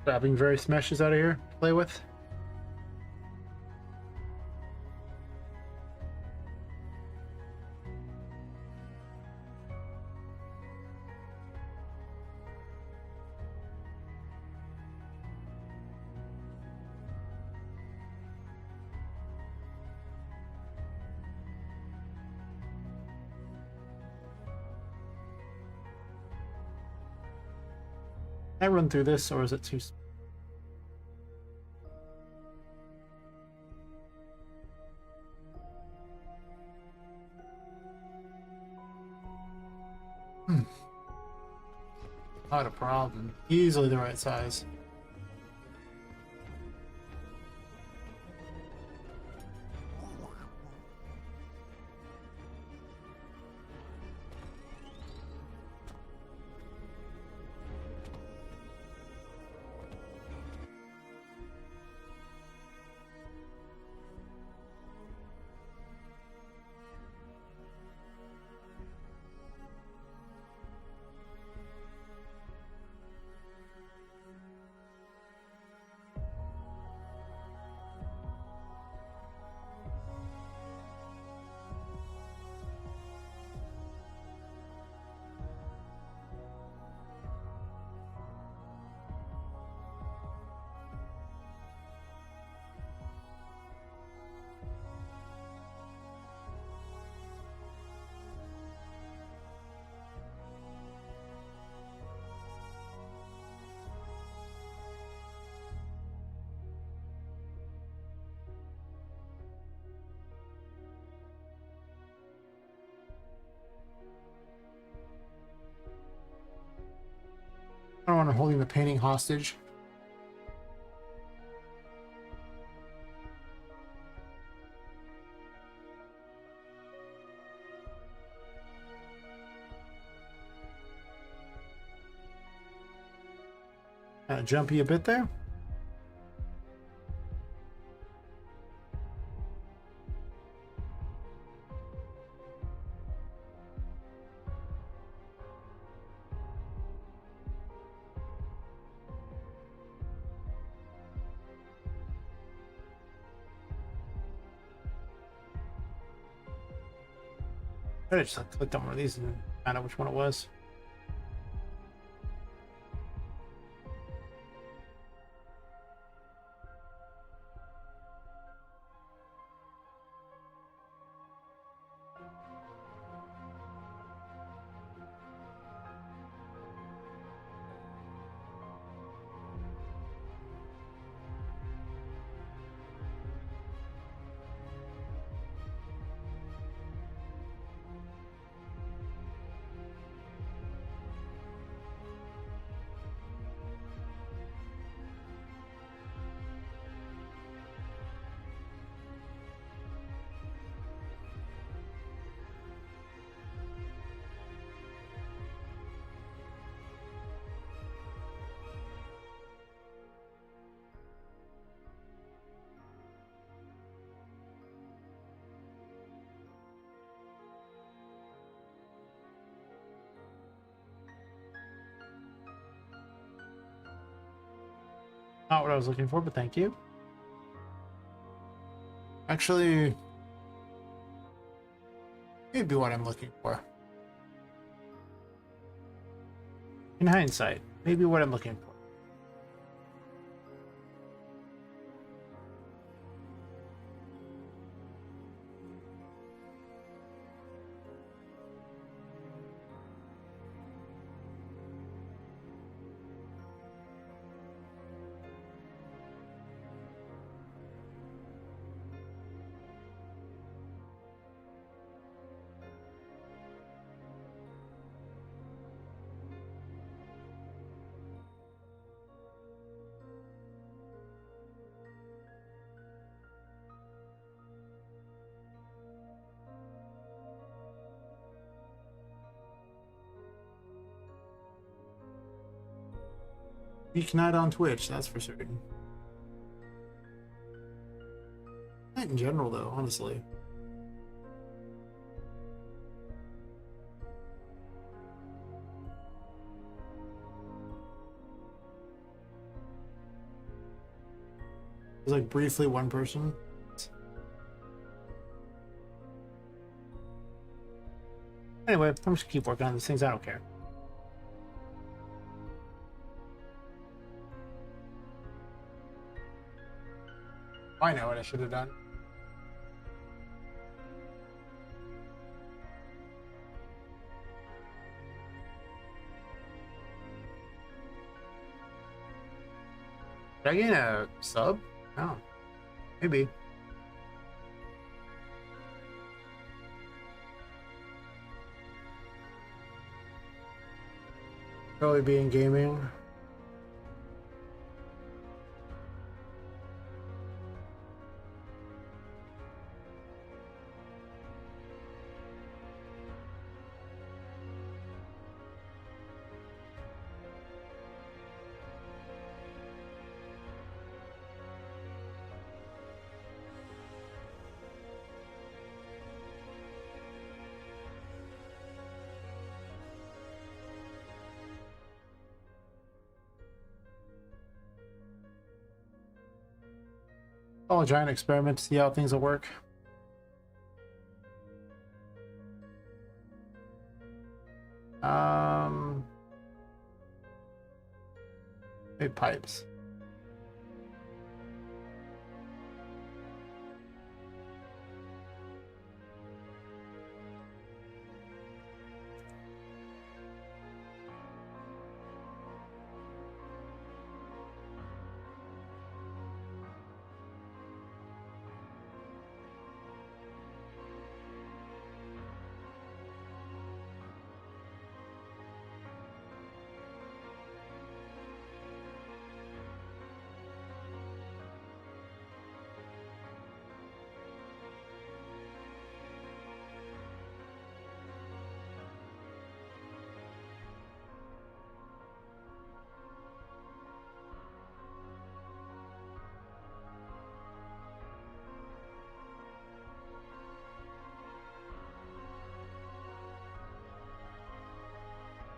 Grabbing various meshes out of here to play with. Can I run through this, or is it too? Not a problem. Easily the right size. I don't want to holding the painting hostage. Kind of jumpy a bit there. I just clicked on one of these and found out which one it was. Not what I was looking for, but thank you. Actually, maybe what I'm looking for. In hindsight, maybe what I'm looking for. Geek Night on Twitch, that's for certain. Not in general, though, honestly. It was like briefly one person. Anyway, I'm just gonna keep working on these things. I don't care. I know what I should have done. Did I gain a sub? No. Maybe. Probably be in gaming. Oh, a giant experiment to see how things will work. Maybe pipes.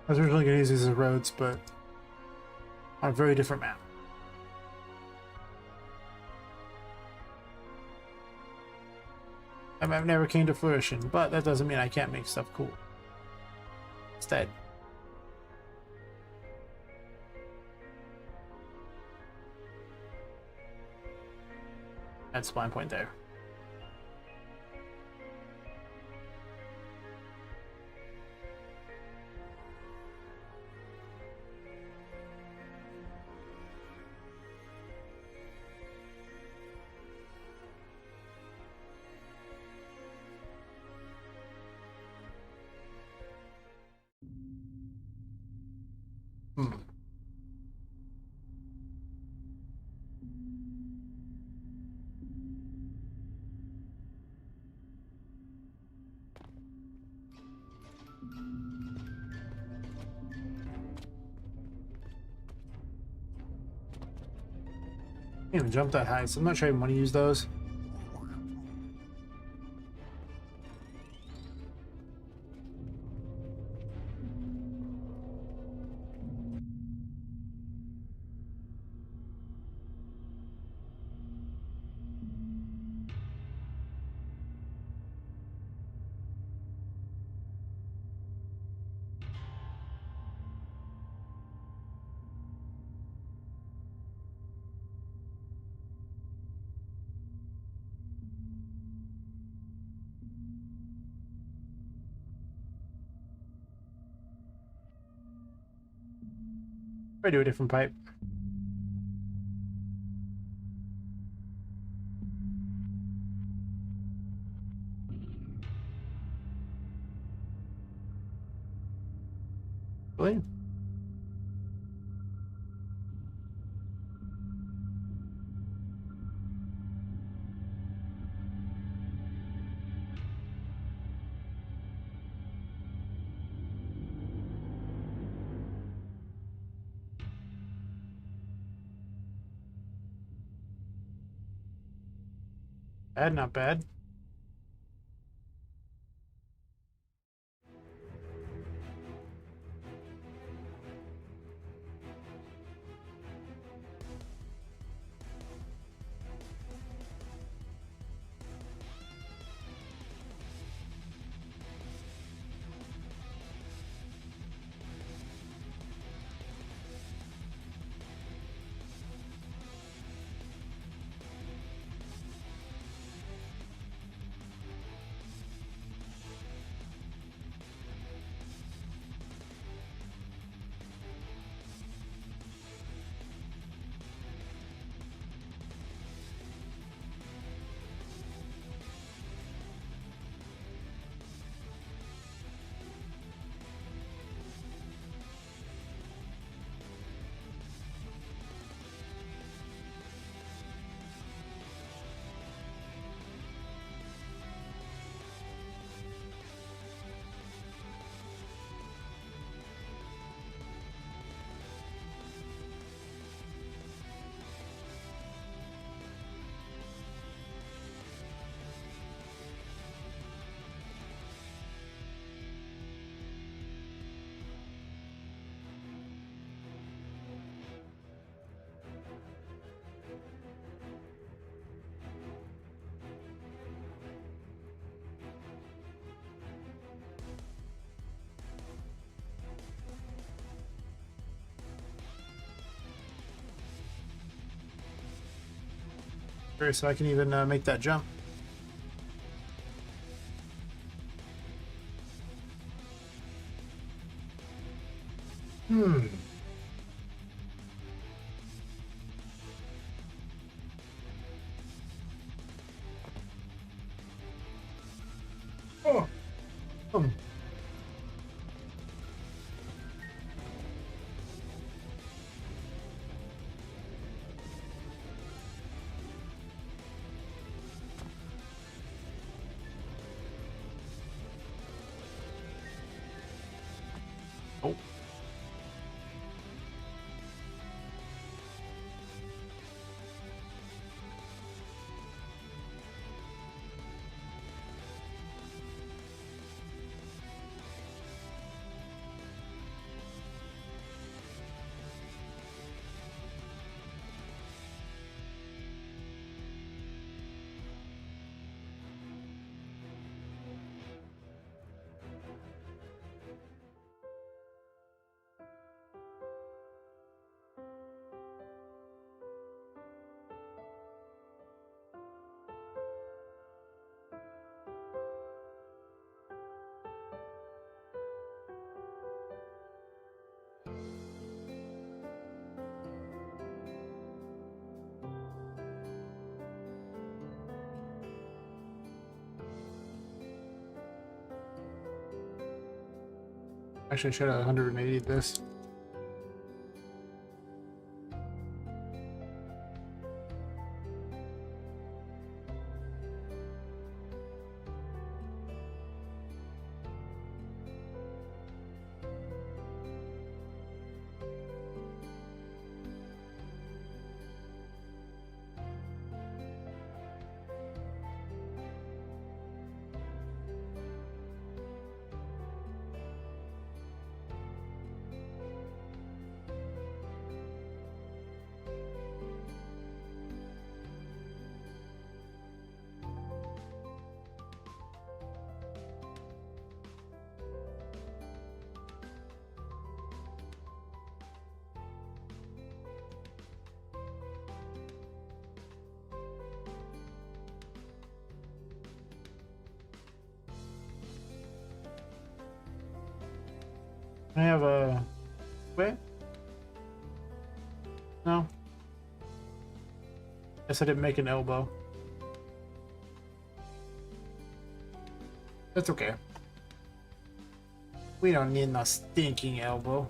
I was originally going to use these as roads, but on a very different map. That map never came to fruition, but that doesn't mean I can't make stuff cool. Instead. That's spawn point there. Can't even jump that high, so I'm not sure I want to use those. Try do a different pipe. Really? Bad, not bad. Sure, so I can even make that jump. Hmm. Oh. Oh. Actually, I should have 180 this. I have a... Wait. No. Guess I didn't make an elbow. That's okay. We don't need no stinking elbow.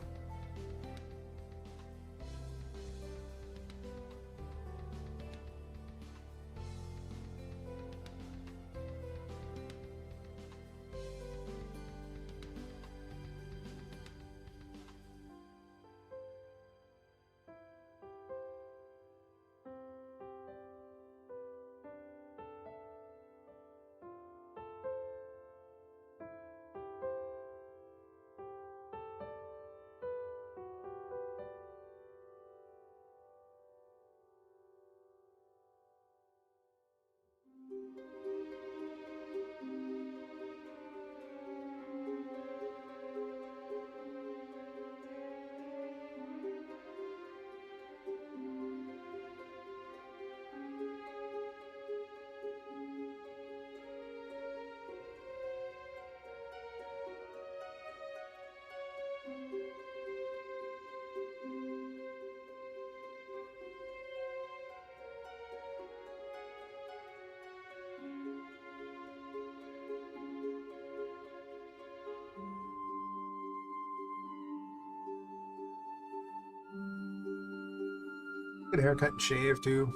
Good haircut and shave too.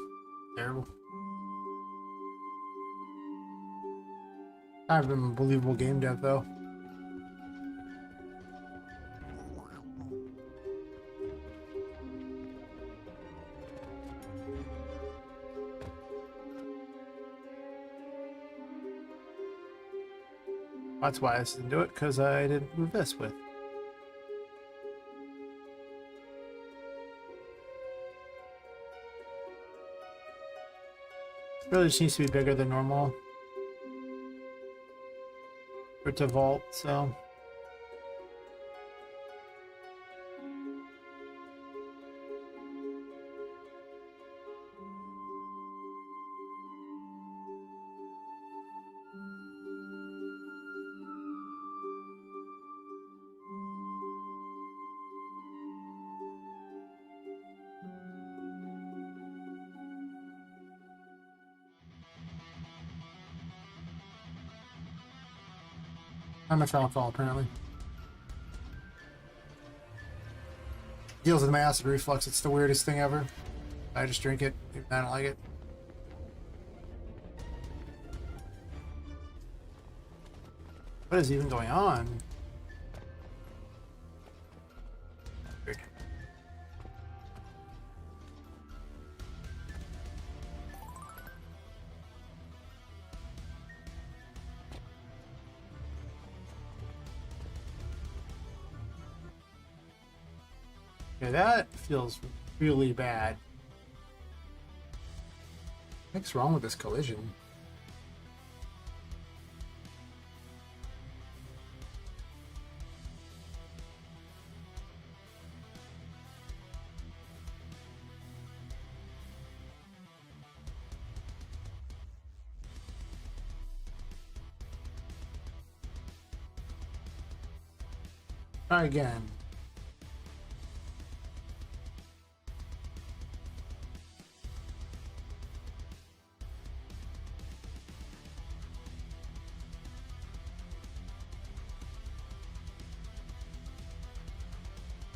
Terrible. Kind of an unbelievable game dev though. That's why I didn't do it, because I didn't move this with. It really just needs to be bigger than normal for it to vault, so. I'm a alcohol apparently. Deals with my acid reflux. It's the weirdest thing ever. I just drink it. I don't like it. What is even going on? Weird. Okay, that feels really bad. What's wrong with this collision? Try again.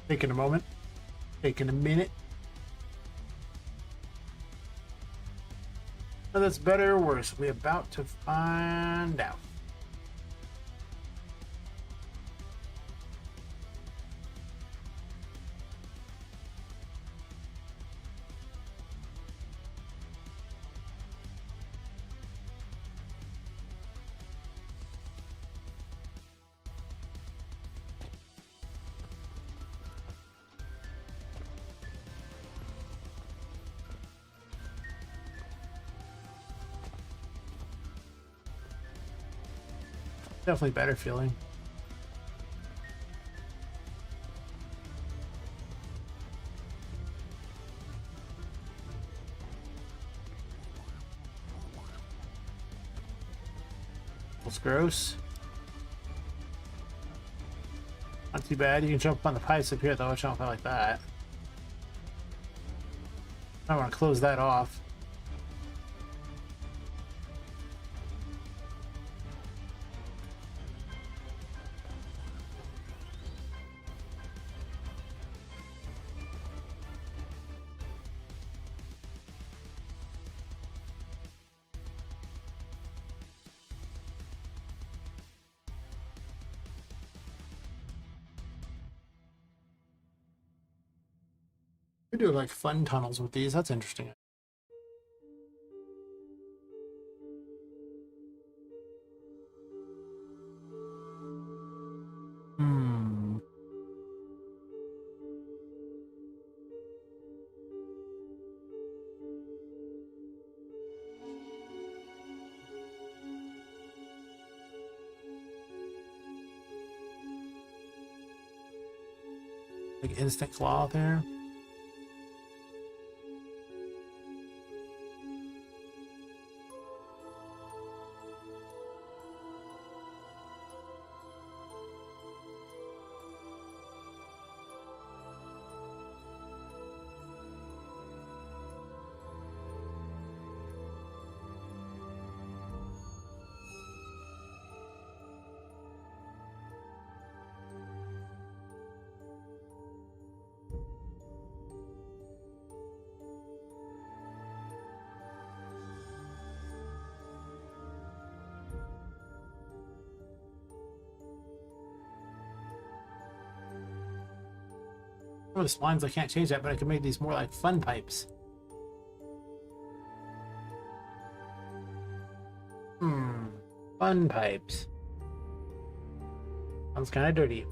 Taking a moment. Taking a minute. Whether that's better or worse, we're about to find out. Definitely better feeling. It's gross. Not too bad. You can jump on the pipes up here though, which I don't feel like that. I want to close that off. We do like fun tunnels with these. That's interesting. Hmm. Like instant claw there. Some of the splines I can't change that, but I can make these more like fun pipes. Fun pipes. Sounds kind of dirty.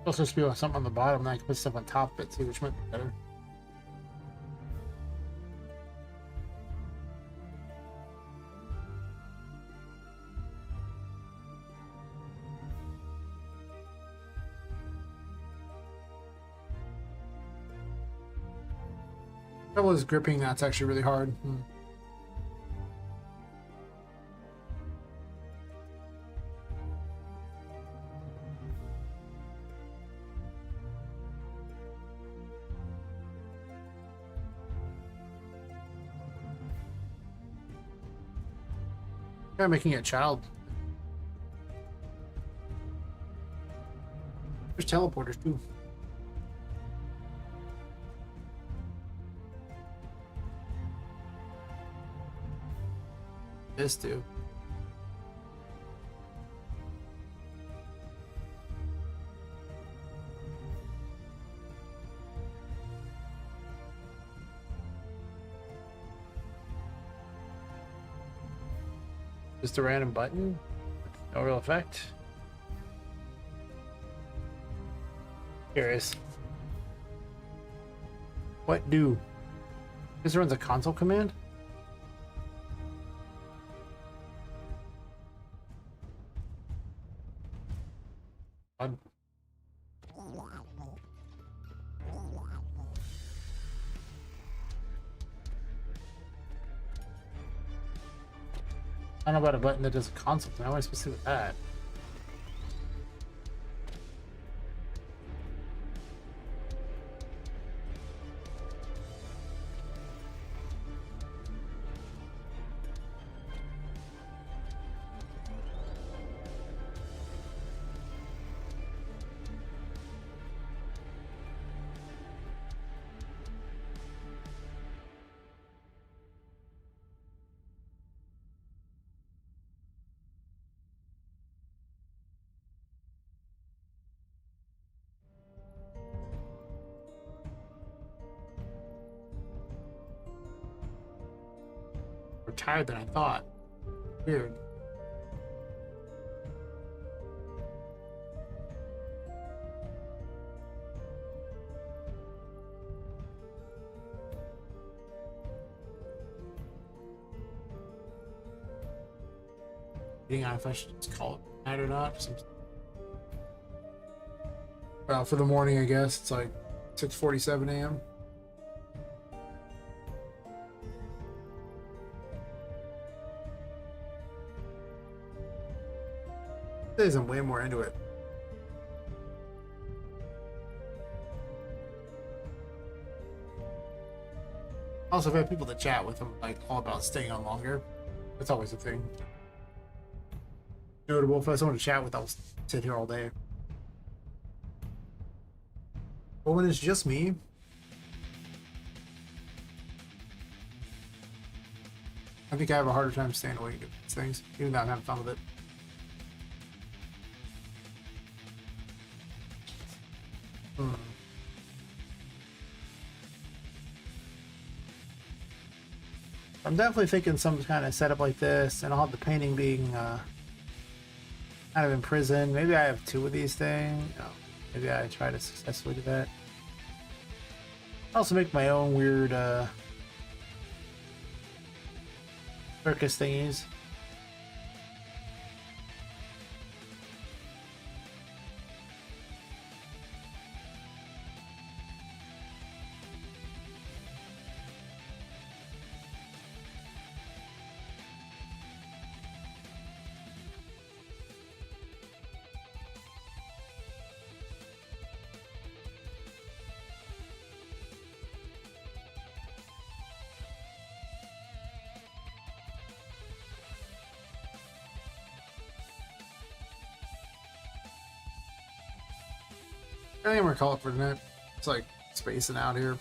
Also, supposed to be something on the bottom, and I can put stuff on top of it too, which might be better. Trouble is gripping that's actually really hard. Try making a child. There's teleporters too. This too. Just a random button. No real effect. Curious. What do? This runs a console command? Odd. I don't know about a button that does a console thing. How am I supposed to do with that? tired than I thought. Weird. If I should just call it night or not. Well, for the morning, I guess it's like 6:47 a.m. Days I'm way more into it. Also, if I have people to chat with, I'm like all about staying on longer. That's always a thing. Notable, if I have someone to chat with, I'll sit here all day. But when it's just me, I think I have a harder time staying awake at these things, even though I'm having fun with it. I'm definitely thinking some kind of setup like this, and I'll have the painting being kind of in prison. Maybe I have 2 of these things. Maybe I try to successfully do that. I also make my own weird circus thingies. I think I'm gonna call it for tonight. It's like spacing out here.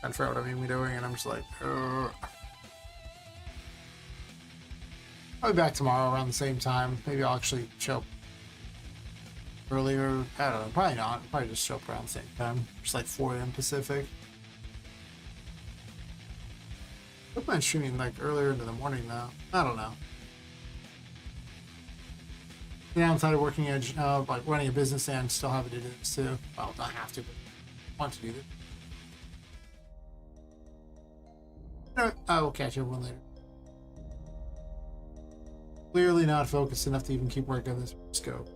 I forgot what I'm even doing, and I'm just like, Ugh. I'll be back tomorrow around the same time. Maybe I'll actually show up earlier. I don't know. Probably not. I'll probably just show up around the same time. Just like 4 a.m. Pacific. I don't mind streaming like earlier into the morning though. I don't know. The downside of working at like running a business and still having to do this too. Well, not have to, but want to do this. I will catch everyone later. Clearly not focused enough to even keep working on this scope.